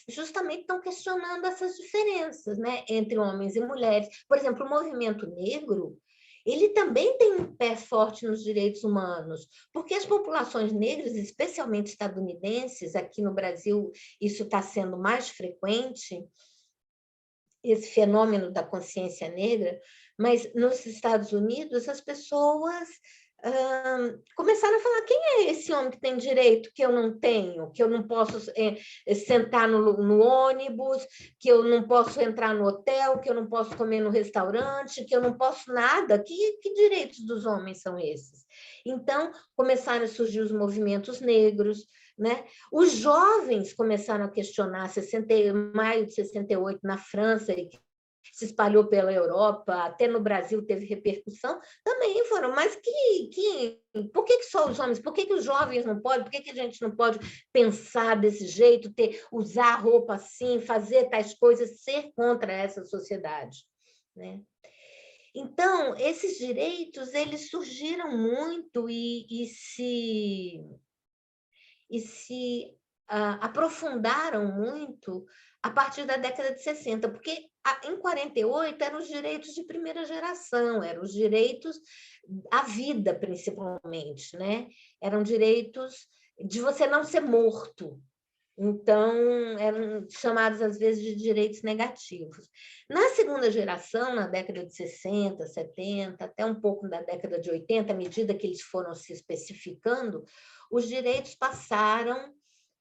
justamente estão questionando essas diferenças, né, entre homens e mulheres. Por exemplo, o movimento negro, ele também tem um pé forte nos direitos humanos, porque as populações negras, especialmente estadunidenses, aqui no Brasil isso está sendo mais frequente, esse fenômeno da consciência negra, mas nos Estados Unidos as pessoas começaram a falar, quem é esse homem que tem direito que eu não tenho, que eu não posso sentar no ônibus, que eu não posso entrar no hotel, que eu não posso comer no restaurante, que eu não posso nada, que direitos dos homens são esses? Então, começaram a surgir os movimentos negros, né? Os jovens começaram a questionar, maio de 68, na França, e se espalhou pela Europa, até no Brasil teve repercussão, também foram, mas por que só os homens? Por que os jovens não podem? Por que a gente não pode pensar desse jeito, usar roupa assim, fazer tais coisas, ser contra essa sociedade, né? Então, esses direitos, eles surgiram muito e se aprofundaram muito a partir da década de 60, porque em 48 eram os direitos de primeira geração, eram os direitos à vida, principalmente, né? Eram direitos de você não ser morto, Então, eram chamados, às vezes, de direitos negativos. Na segunda geração, na década de 60, 70, até um pouco da década de 80, à medida que eles foram se especificando, os direitos passaram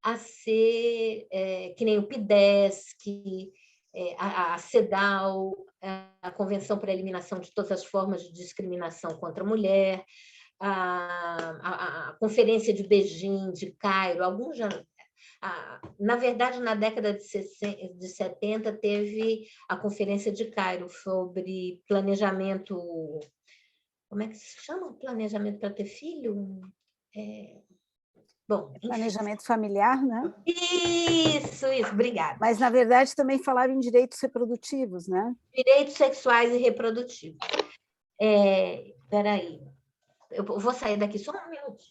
a ser que nem o PIDESC, a CEDAW, a Convenção para a Eliminação de Todas as Formas de Discriminação contra a Mulher, a Conferência de Beijing, de Cairo, alguns já... Na verdade, na década de 70, teve a Conferência de Cairo sobre planejamento... Como é que se chama? Planejamento para ter filho? Bom, enfim. Planejamento familiar, né? Isso, obrigada. Mas, na verdade, também falaram em direitos reprodutivos, né? Direitos sexuais e reprodutivos. Espera aí. Eu vou sair daqui só um minuto.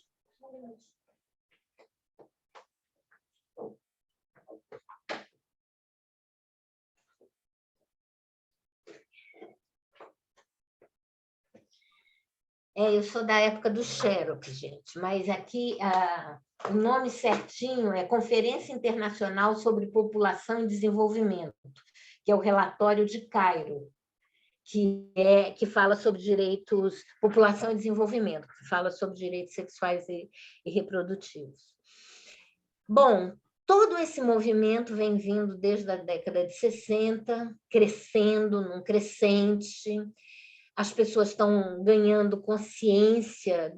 Eu sou da época do Xerox, gente, mas aqui o nome certinho é Conferência Internacional sobre População e Desenvolvimento, que é o relatório de Cairo, que fala sobre direitos, população e desenvolvimento, que fala sobre direitos sexuais e reprodutivos. Bom, todo esse movimento vem vindo desde a década de 60, crescendo num crescente. As pessoas estão ganhando consciência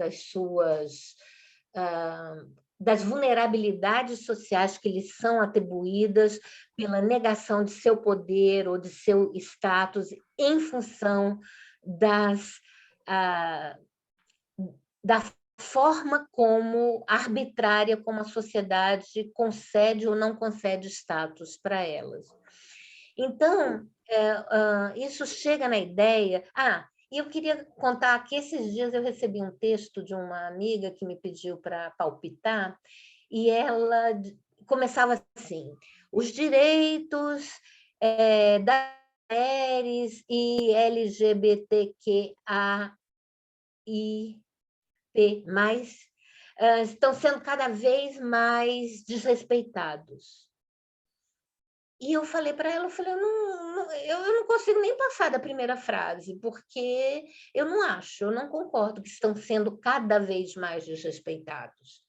das vulnerabilidades sociais que lhes são atribuídas pela negação de seu poder ou de seu status em função da forma arbitrária como a sociedade concede ou não concede status para elas. Então, isso chega na ideia... E eu queria contar que esses dias eu recebi um texto de uma amiga que me pediu para palpitar, e ela começava assim: os direitos das mulheres e LGBTQAIP+, estão sendo cada vez mais desrespeitados. E eu falei para ela, eu não consigo nem passar da primeira frase, porque eu não concordo que estão sendo cada vez mais desrespeitados.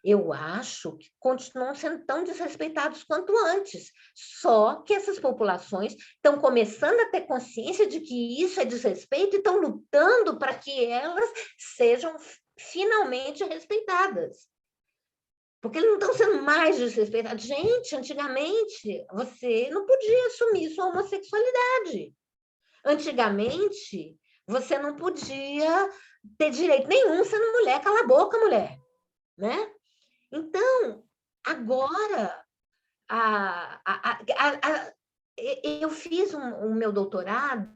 Eu acho que continuam sendo tão desrespeitados quanto antes, só que essas populações estão começando a ter consciência de que isso é desrespeito e estão lutando para que elas sejam finalmente respeitadas. Porque eles não estão sendo mais desrespeitados. Gente, antigamente, você não podia assumir sua homossexualidade. Antigamente, você não podia ter direito nenhum sendo mulher. Cala a boca, mulher. Né? Então, agora, eu fiz o meu doutorado,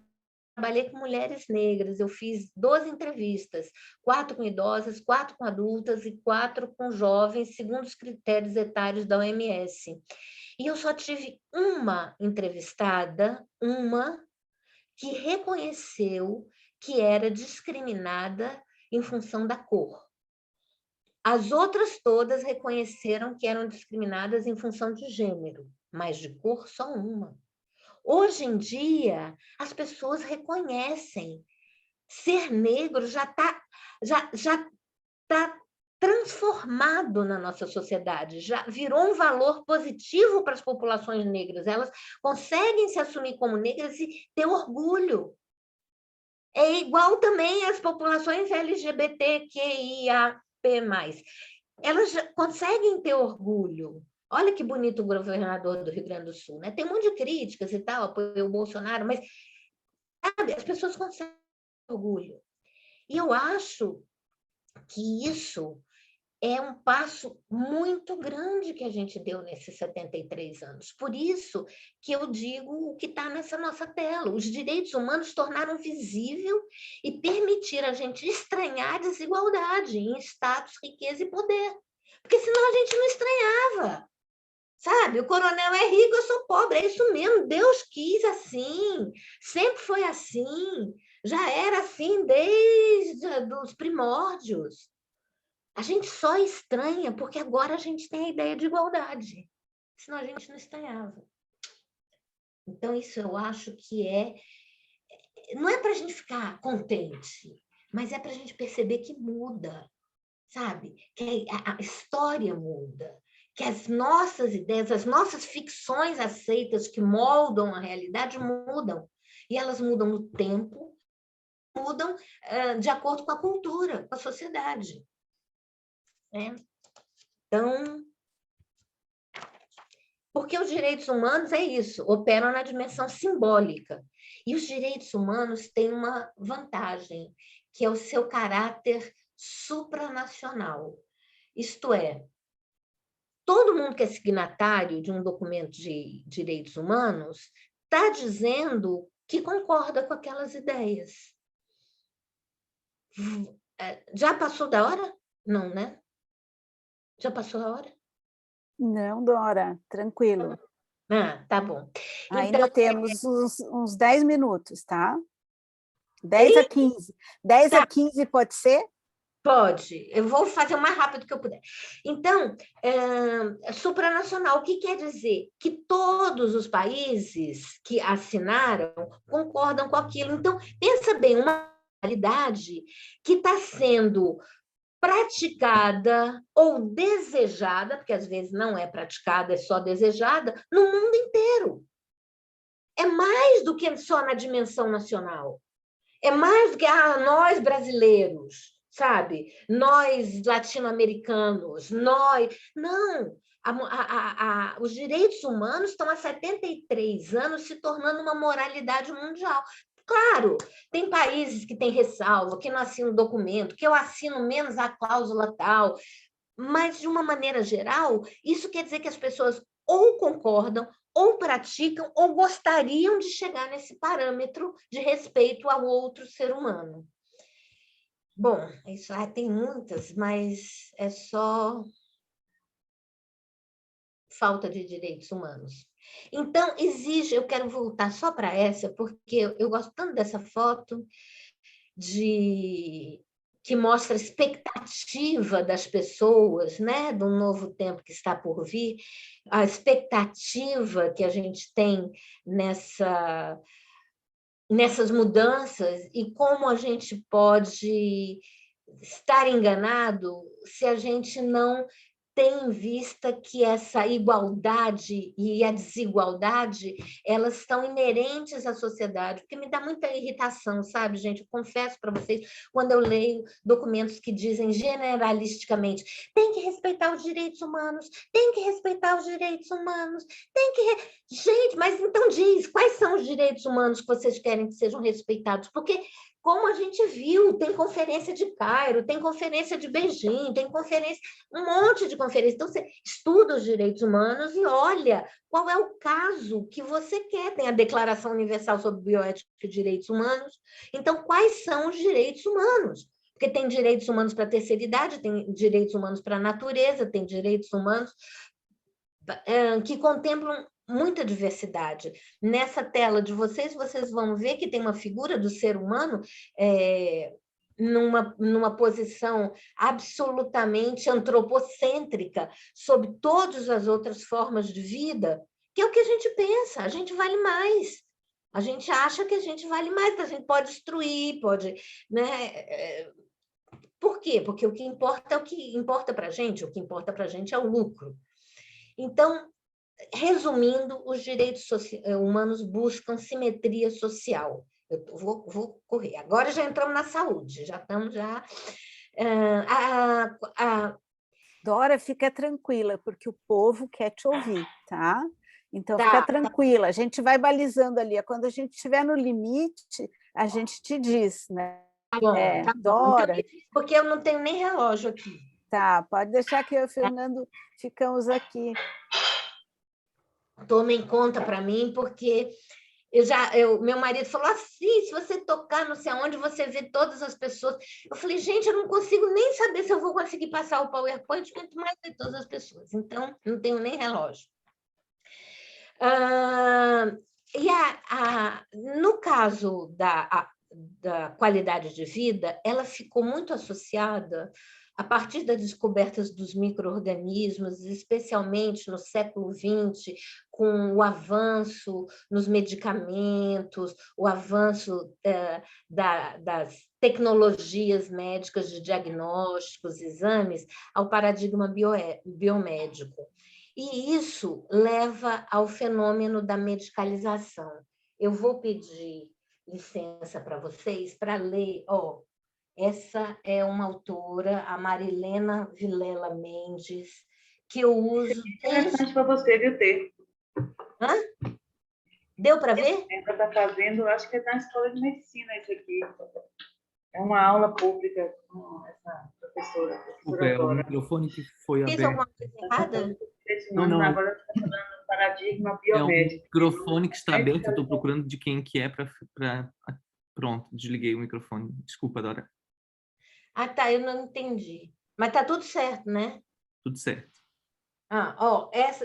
trabalhei com mulheres negras, eu fiz 12 entrevistas, 4 com idosas, 4 com adultas e 4 com jovens, segundo os critérios etários da OMS. E eu só tive uma entrevistada, que reconheceu que era discriminada em função da cor. As outras todas reconheceram que eram discriminadas em função de gênero, mas de cor só uma. Hoje em dia, as pessoas reconhecem. Ser negro já tá transformado na nossa sociedade, já virou um valor positivo para as populações negras. Elas conseguem se assumir como negras e ter orgulho. É igual também às populações LGBTQIAP+. Elas já conseguem ter orgulho. Olha que bonito o governador do Rio Grande do Sul, né? Tem um monte de críticas e tal, apoiou o Bolsonaro, mas sabe, as pessoas conseguem ter orgulho. E eu acho que isso é um passo muito grande que a gente deu nesses 73 anos. Por isso que eu digo o que está nessa nossa tela. Os direitos humanos tornaram visível e permitiram a gente estranhar a desigualdade em status, riqueza e poder. Porque senão a gente não estranhava. Sabe, o coronel é rico, eu sou pobre, é isso mesmo, Deus quis assim, sempre foi assim, já era assim desde os primórdios. A gente só estranha porque agora a gente tem a ideia de igualdade, senão a gente não estranhava. Então, isso eu acho que não é para a gente ficar contente, mas é para a gente perceber que muda, sabe? Que a história muda, que as nossas ideias, as nossas ficções aceitas que moldam a realidade mudam. E elas mudam no tempo, mudam de acordo com a cultura, com a sociedade. Né? Então, porque os direitos humanos é isso, operam na dimensão simbólica. E os direitos humanos têm uma vantagem, que é o seu caráter supranacional. Isto é, todo mundo que é signatário de um documento de direitos humanos está dizendo que concorda com aquelas ideias. Já passou da hora? Não, né? Já passou a hora? Não, Dora, tranquilo. Tá bom. Ainda Então, temos uns 10 minutos, tá? 10 a 15. 10 a 15 pode ser? Pode, eu vou fazer o mais rápido que eu puder. Então, supranacional, o que quer dizer? Que todos os países que assinaram concordam com aquilo. Então, pensa bem, uma realidade que está sendo praticada ou desejada, porque às vezes não é praticada, é só desejada, no mundo inteiro. É mais do que só na dimensão nacional. É mais do que nós brasileiros, sabe? Nós latino-americanos, nós... Não! Os direitos humanos estão há 73 anos se tornando uma moralidade mundial. Claro, tem países que têm ressalva, que não assinam documento, que eu assino menos a cláusula tal, mas, de uma maneira geral, isso quer dizer que as pessoas ou concordam, ou praticam, ou gostariam de chegar nesse parâmetro de respeito ao outro ser humano. Bom, isso tem muitas, mas é só falta de direitos humanos. Então, exige, eu quero voltar só para essa, porque eu gosto tanto dessa foto que mostra a expectativa das pessoas, né, de um novo tempo que está por vir, a expectativa que a gente tem nessas mudanças e como a gente pode estar enganado se a gente não tem em vista que essa igualdade e a desigualdade, elas estão inerentes à sociedade, porque me dá muita irritação, sabe, gente? Eu confesso para vocês, quando eu leio documentos que dizem generalisticamente, tem que respeitar os direitos humanos, tem que respeitar os direitos humanos, tem que... Gente, mas então diz, quais são os direitos humanos que vocês querem que sejam respeitados? Porque como a gente viu, tem conferência de Cairo, tem conferência de Beijing, tem conferência, um monte de conferência. Então, você estuda os direitos humanos e olha qual é o caso que você quer. Tem a Declaração Universal sobre Bioética e Direitos Humanos. Então, quais são os direitos humanos? Porque tem direitos humanos para a terceira idade, tem direitos humanos para a natureza, tem direitos humanos que contemplam muita diversidade. Nessa tela de vocês vão ver que tem uma figura do ser humano numa posição absolutamente antropocêntrica sobre todas as outras formas de vida, que é o que a gente pensa, a gente vale mais. A gente acha que a gente vale mais, que a gente pode destruir, pode... Né? Por quê? Porque o que importa é o que importa para a gente, o que importa para a gente é o lucro. Então, resumindo, os direitos humanos buscam simetria social. Eu vou correr. Agora já entramos na saúde, já estamos já... Dora, fica tranquila, porque o povo quer te ouvir, tá? Então, fica tranquila, a gente vai balizando ali. Quando a gente estiver no limite, a gente te diz, né? Tá bom, tá Dora. Então, porque eu não tenho nem relógio aqui. Tá, pode deixar que eu e o Fernando ficamos aqui. Tomem conta para mim, porque meu marido falou assim, se você tocar não sei aonde, você vê todas as pessoas. Eu falei, gente, eu não consigo nem saber se eu vou conseguir passar o PowerPoint, quanto mais ver todas as pessoas. Então, não tenho nem relógio. No caso da qualidade de vida, ela ficou muito associada a partir das descobertas dos micro-organismos, especialmente no século XX, com o avanço nos medicamentos, o avanço das tecnologias médicas de diagnósticos, exames, ao paradigma biomédico. E isso leva ao fenômeno da medicalização. Eu vou pedir licença para vocês para ler. Essa é uma autora, a Marilena Vilela Mendes, que eu uso... Interessante para você, viu, ter. Hã? Deu para ver? Ela está fazendo, acho que é na escola de medicina isso aqui. É uma aula pública com essa professora. O microfone que foi Fiz aberto. alguma coisa errada? Não. Agora está falando do paradigma É um biomédico. microfone que está aberto, eu estou procurando de quem que é para... Pronto, desliguei o microfone. Desculpa, Dora. Ah, tá, eu não entendi. Mas tá tudo certo, né? Tudo certo.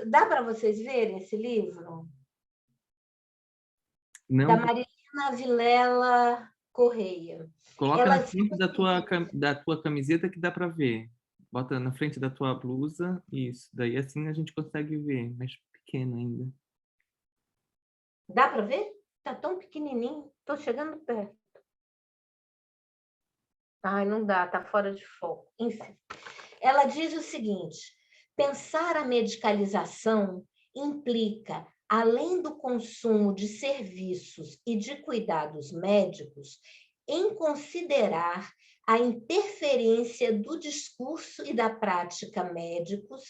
Dá para vocês verem esse livro? Não, Da Marilena Vilela Correia. coloca Ela na frente da tua camiseta que dá para ver. Bota na frente da tua blusa, isso. Daí assim a gente consegue ver, mas pequeno ainda. Dá para ver? Tá tão pequenininho. Estou chegando perto. Ai, não dá, tá fora de foco. Enfim. Ela diz o seguinte: pensar a medicalização implica, além do consumo de serviços e de cuidados médicos, em considerar a interferência do discurso e da prática médicos,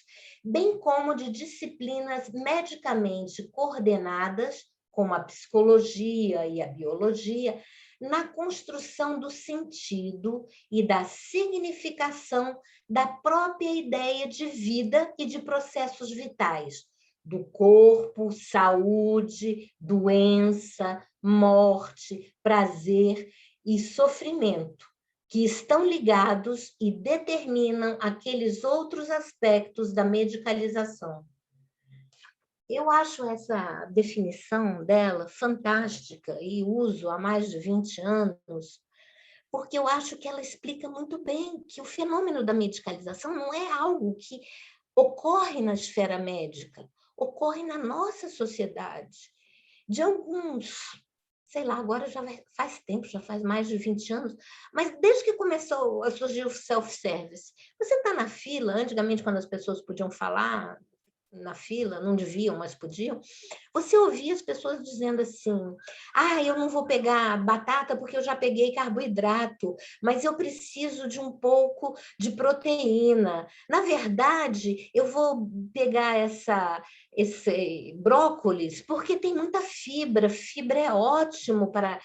bem como de disciplinas medicamente coordenadas, como a psicologia e a biologia, na construção do sentido e da significação da própria ideia de vida e de processos vitais, do corpo, saúde, doença, morte, prazer e sofrimento, que estão ligados e determinam aqueles outros aspectos da medicalização. Eu acho essa definição dela fantástica e uso há mais de 20 anos, porque eu acho que ela explica muito bem que o fenômeno da medicalização não é algo que ocorre na esfera médica, ocorre na nossa sociedade. De alguns, sei lá, agora já faz tempo, já faz mais de 20 anos, mas desde que começou a surgir o self-service, você está na fila, antigamente quando as pessoas podiam falar na fila, não deviam, mas podiam, você ouvia as pessoas dizendo assim: eu não vou pegar batata porque eu já peguei carboidrato, mas eu preciso de um pouco de proteína. Na verdade, eu vou pegar esse brócolis porque tem muita fibra, fibra é ótimo para...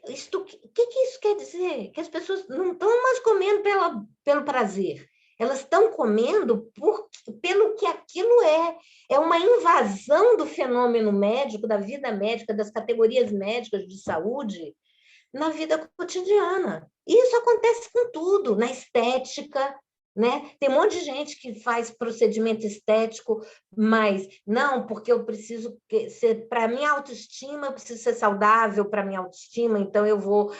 O que isso quer dizer? Que as pessoas não estão mais comendo pelo prazer. Elas estão comendo pelo que aquilo é. É uma invasão do fenômeno médico, da vida médica, das categorias médicas de saúde na vida cotidiana. E isso acontece com tudo, na estética, né? Tem um monte de gente que faz procedimento estético, mas não, porque eu preciso ser, para minha autoestima, eu preciso ser saudável para minha autoestima, então eu vou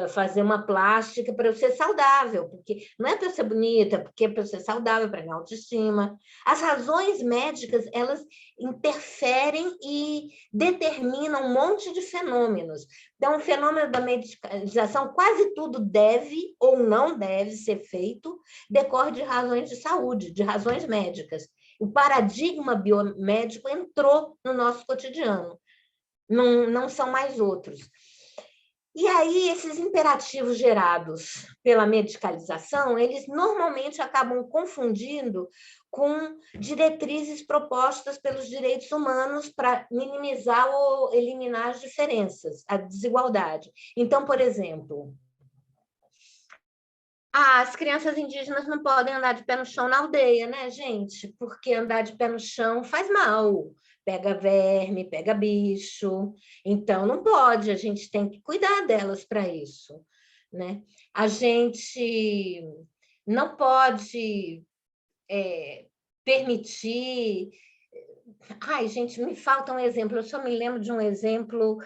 fazer uma plástica para eu ser saudável, porque não é para eu ser bonita, porque é para eu ser saudável para minha autoestima. As razões médicas, elas interferem e determinam um monte de fenômenos. Então, o fenômeno da medicalização, quase tudo deve ou não deve ser feito, decorre de razões de saúde, de razões médicas. O paradigma biomédico entrou no nosso cotidiano, não são mais outros. E aí, esses imperativos gerados pela medicalização, eles normalmente acabam confundindo com diretrizes propostas pelos direitos humanos para minimizar ou eliminar as diferenças, a desigualdade. Então, por exemplo, as crianças indígenas não podem andar de pé no chão na aldeia, né, gente? Porque andar de pé no chão faz mal. Pega verme, pega bicho. Então, não pode, a gente tem que cuidar delas para isso, né? A gente não pode permitir... Ai, gente, me falta um exemplo. Eu só me lembro de um exemplo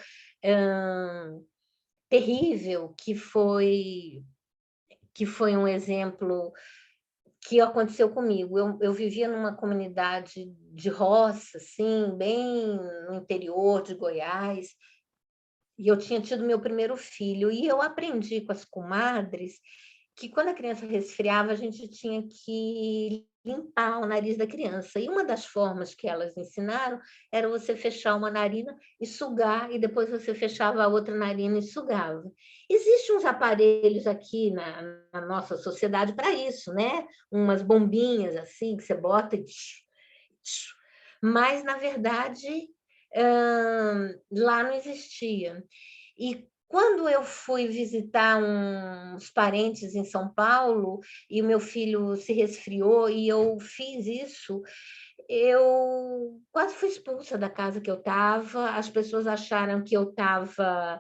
terrível, que foi um exemplo que aconteceu comigo. Eu vivia numa comunidade de roça, assim, bem no interior de Goiás, e eu tinha tido meu primeiro filho, e eu aprendi com as comadres que quando a criança resfriava, a gente tinha que limpar o nariz da criança. E uma das formas que elas ensinaram era você fechar uma narina e sugar, e depois você fechava a outra narina e sugava. Existem uns aparelhos aqui na nossa sociedade para isso, né? Umas bombinhas assim que você bota e... Mas, na verdade, lá não existia. E quando eu fui visitar uns parentes em São Paulo e o meu filho se resfriou e eu fiz isso, eu quase fui expulsa da casa que eu estava. As pessoas acharam que eu estava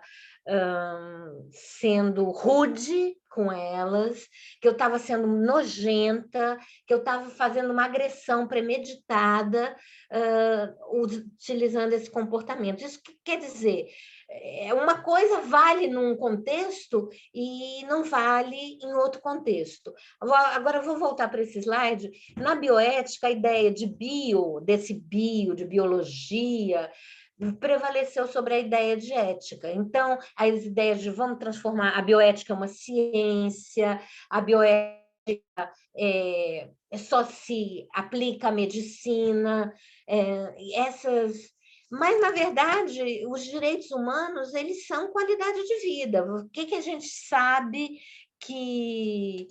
sendo rude com elas, que eu estava sendo nojenta, que eu estava fazendo uma agressão premeditada, utilizando esse comportamento. Isso quer dizer, uma coisa vale num contexto e não vale em outro contexto. Agora eu vou voltar para esse slide. Na bioética, a ideia de de biologia, prevaleceu sobre a ideia de ética. Então, as ideias de vamos transformar a bioética em uma ciência, a bioética só se aplica à medicina, mas, na verdade, os direitos humanos, eles são qualidade de vida. O que a gente sabe que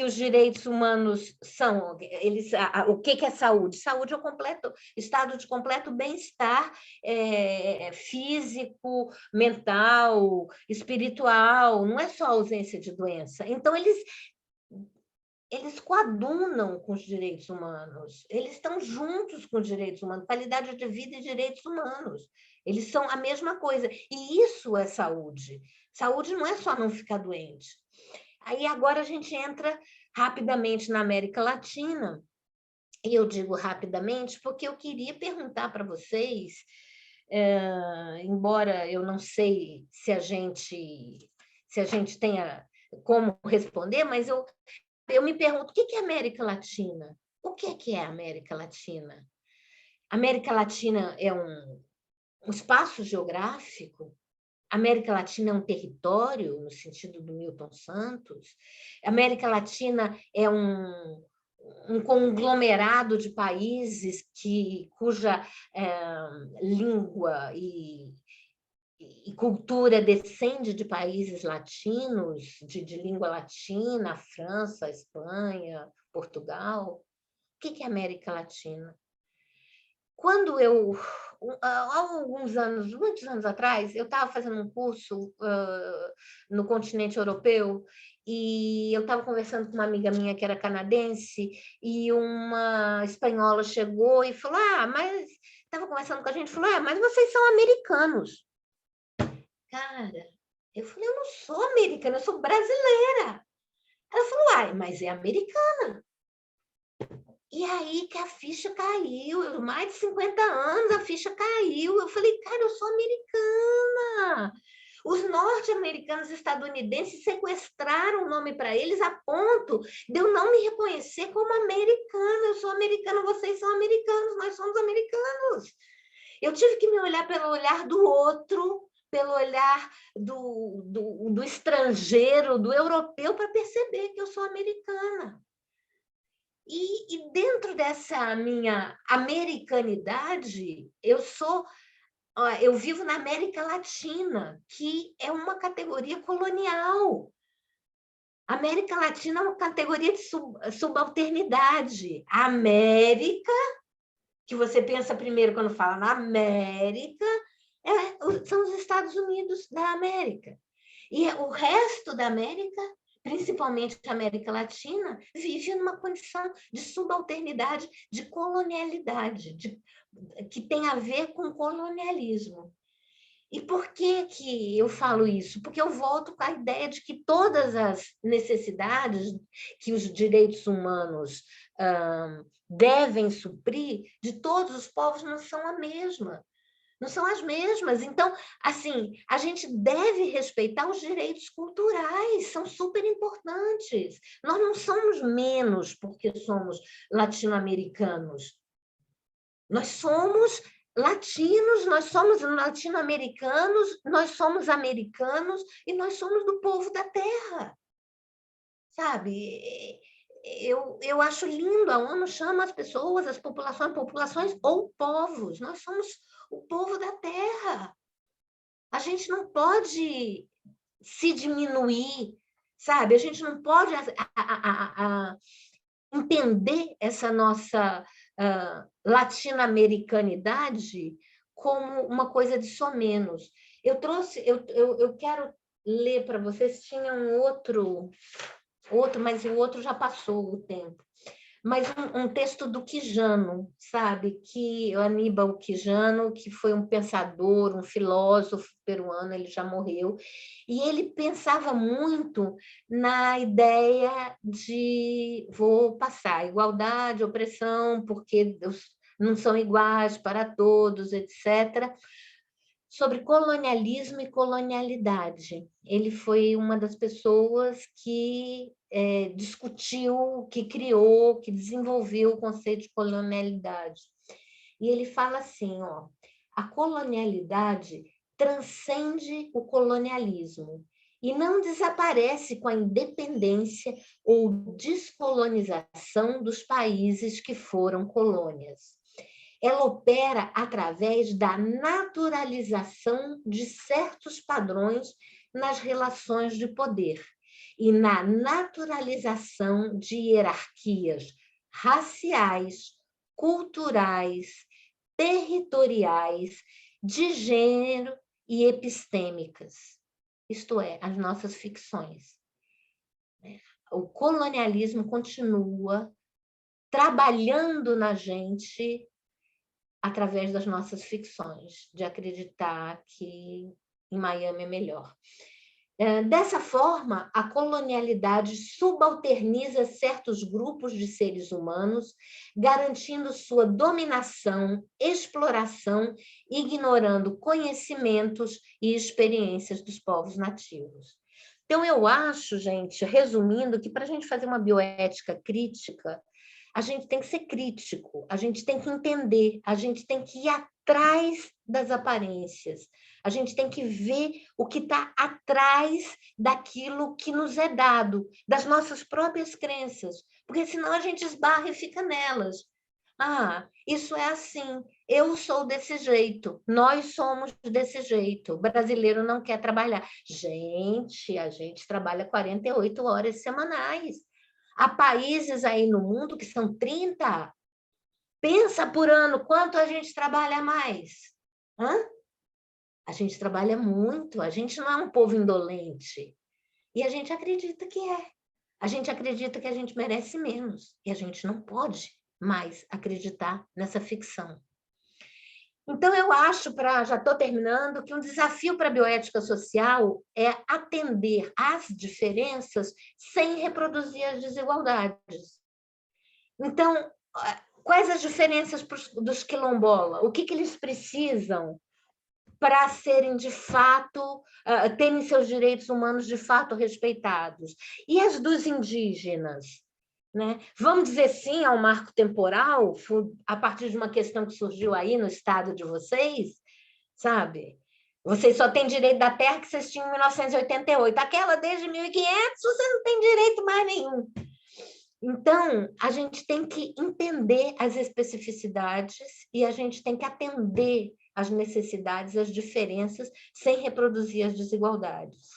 os direitos humanos são? O que é saúde? Saúde é o completo estado de completo bem-estar físico, mental, espiritual, não é só ausência de doença. Então, eles coadunam com os direitos humanos, eles estão juntos com os direitos humanos, qualidade de vida e direitos humanos. Eles são a mesma coisa. E isso é saúde. Saúde não é só não ficar doente. Aí agora a gente entra rapidamente na América Latina, e eu digo rapidamente porque eu queria perguntar para vocês, embora eu não sei se a gente tenha como responder, mas eu me pergunto, o que é América Latina? O que é América Latina? América Latina é um espaço geográfico? América Latina é um território, no sentido do Milton Santos? América Latina é um conglomerado de países cuja língua e cultura descende de países latinos, de língua latina, França, Espanha, Portugal? O que é América Latina? Quando há alguns anos, muitos anos atrás, eu estava fazendo um curso no continente europeu e eu estava conversando com uma amiga minha que era canadense e uma espanhola chegou e falou, mas estava conversando com a gente, falou, mas vocês são americanos. Cara, eu falei, eu não sou americana, eu sou brasileira. Ela falou, mas é americana. E aí que a ficha caiu, mais de 50 anos a ficha caiu. Eu falei, cara, eu sou americana. Os norte-americanos estadunidenses sequestraram o nome para eles a ponto de eu não me reconhecer como americana. Eu sou americana, vocês são americanos, nós somos americanos. Eu tive que me olhar pelo olhar do outro, pelo olhar do estrangeiro, do europeu, para perceber que eu sou americana. E dentro dessa minha americanidade, eu vivo na América Latina, que é uma categoria colonial. A América Latina é uma categoria de subalternidade. A América, que você pensa primeiro quando fala na América, são os Estados Unidos da América. E o resto da América, principalmente a América Latina, vive numa condição de subalternidade, de colonialidade, que tem a ver com colonialismo. E por que eu falo isso? Porque eu volto com a ideia de que todas as necessidades que os direitos humanos devem suprir, de todos os povos, não são a mesma. Não são as mesmas. Então, assim, a gente deve respeitar os direitos culturais, são super importantes. Nós não somos menos porque somos latino-americanos. Nós somos latinos, nós somos latino-americanos, nós somos americanos e nós somos do povo da terra, sabe? Eu acho lindo, a ONU chama as pessoas, as populações ou povos. Nós somos o povo da terra. A gente não pode se diminuir, sabe? A gente não pode entender essa nossa latino-americanidade como uma coisa de só menos. Eu quero ler para vocês, tinha um outro, mas o outro já passou o tempo. Mas um texto do Quijano, sabe? Que o Aníbal Quijano, que foi um pensador, um filósofo peruano, ele já morreu, e ele pensava muito na ideia de, vou passar, igualdade, opressão, porque não são iguais para todos, etc., sobre colonialismo e colonialidade. Ele foi uma das pessoas que discutiu, que criou, que desenvolveu o conceito de colonialidade. E ele fala assim, ó, a colonialidade transcende o colonialismo e não desaparece com a independência ou descolonização dos países que foram colônias. Ela opera através da naturalização de certos padrões nas relações de poder e na naturalização de hierarquias raciais, culturais, territoriais, de gênero e epistêmicas, isto é, as nossas ficções. O colonialismo continua trabalhando na gente através das nossas ficções, de acreditar que em Miami é melhor. Dessa forma, a colonialidade subalterniza certos grupos de seres humanos, garantindo sua dominação, exploração, ignorando conhecimentos e experiências dos povos nativos. Então, eu acho, gente, resumindo, que para a gente fazer uma bioética crítica, a gente tem que ser crítico, a gente tem que entender, a gente tem que ir atrás das aparências, a gente tem que ver o que está atrás daquilo que nos é dado, das nossas próprias crenças, porque senão a gente esbarra e fica nelas. Ah, isso é assim, eu sou desse jeito, nós somos desse jeito, o brasileiro não quer trabalhar. Gente, a gente trabalha 48 horas semanais. Há países aí no mundo que são 30. Pensa por ano quanto a gente trabalha mais. Hã? A gente trabalha muito, a gente não é um povo indolente. E a gente acredita que é. A gente acredita que a gente merece menos. E a gente não pode mais acreditar nessa ficção. Então, eu acho, já estou terminando, que um desafio para a bioética social é atender às diferenças sem reproduzir as desigualdades. Então, quais as diferenças dos quilombolas? O que eles precisam para serem, de fato, terem seus direitos humanos de fato respeitados? E as dos indígenas? Né? Vamos dizer sim ao marco temporal, a partir de uma questão que surgiu aí no estado de vocês, sabe? Vocês só têm direito da terra que vocês tinham em 1988. Aquela desde 1500, você não tem direito mais nenhum. Então, a gente tem que entender as especificidades e a gente tem que atender às necessidades, às diferenças, sem reproduzir as desigualdades.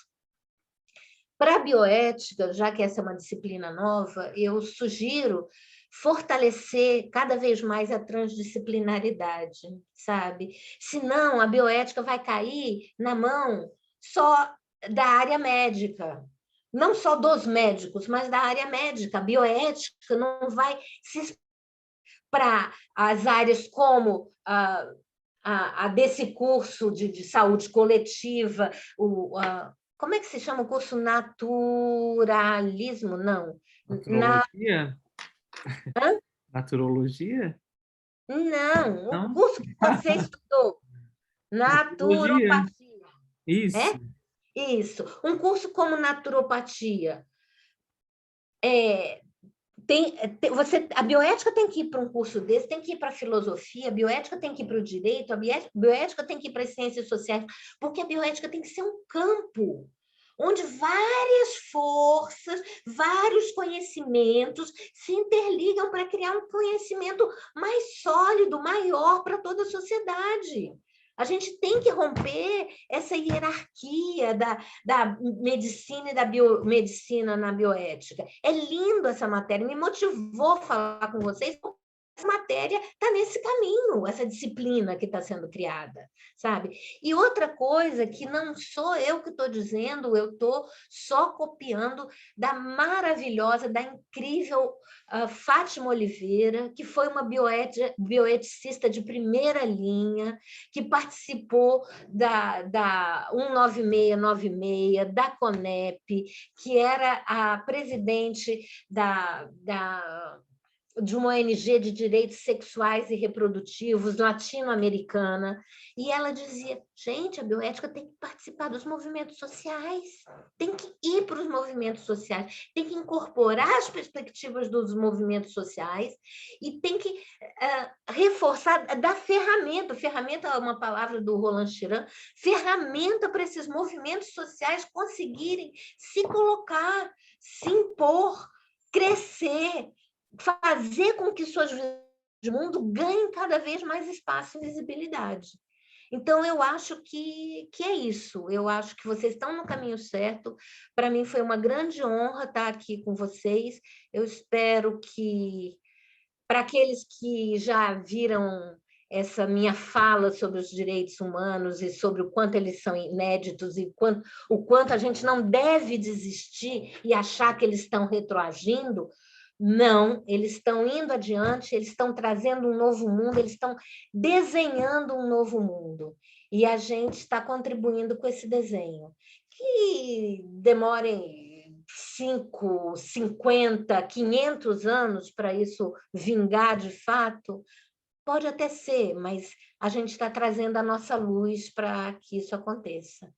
Para a bioética, já que essa é uma disciplina nova, eu sugiro fortalecer cada vez mais a transdisciplinaridade, sabe? Senão, a bioética vai cair na mão só da área médica, não só dos médicos, mas da área médica. A bioética não vai se para as áreas como a desse curso de saúde coletiva, como é que se chama o curso? Naturalismo? Não. Naturologia? Hã? Naturologia? Não, Não? o curso que você estudou. Naturopatia. Isso. É? Isso. Um curso como naturopatia. A bioética tem que ir para um curso desse, tem que ir para a filosofia, a bioética tem que ir para o direito, a bioética tem que ir para as ciências sociais, porque a bioética tem que ser um campo onde várias forças, vários conhecimentos se interligam para criar um conhecimento mais sólido, maior para toda a sociedade. A gente tem que romper essa hierarquia da medicina e da biomedicina na bioética. É lindo essa matéria, me motivou a falar com vocês, porque essa matéria está nesse caminho, essa disciplina que está sendo criada, sabe? E outra coisa que não sou eu que estou dizendo, eu estou só copiando da maravilhosa, da incrível Fátima Oliveira, que foi uma bioeticista de primeira linha, que participou da 19696, da CONEP, que era a presidente de uma ONG de direitos sexuais e reprodutivos latino-americana, e ela dizia, gente, a bioética tem que participar dos movimentos sociais, tem que ir para os movimentos sociais, tem que incorporar as perspectivas dos movimentos sociais e tem que reforçar, dar ferramenta é uma palavra do Roland Chiran, ferramenta para esses movimentos sociais conseguirem se colocar, se impor, crescer, fazer com que suas visões de mundo ganhem cada vez mais espaço e visibilidade. Então, eu acho que é isso. Eu acho que vocês estão no caminho certo. Para mim, foi uma grande honra estar aqui com vocês. Eu espero que, para aqueles que já viram essa minha fala sobre os direitos humanos e sobre o quanto eles são inéditos e o quanto a gente não deve desistir e achar que eles estão retroagindo, não, eles estão indo adiante, eles estão trazendo um novo mundo, eles estão desenhando um novo mundo. E a gente está contribuindo com esse desenho. Que demorem 5, 50, 500 anos para isso vingar de fato, pode até ser, mas a gente está trazendo a nossa luz para que isso aconteça.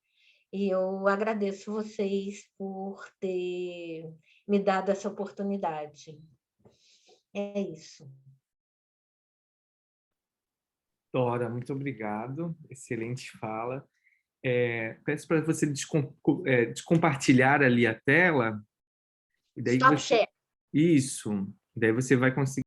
E eu agradeço vocês por ter me dado essa oportunidade. É isso. Dora, muito obrigado. Excelente fala. Peço para você descompartilhar ali a tela. E daí Stop share. Isso. Daí você vai conseguir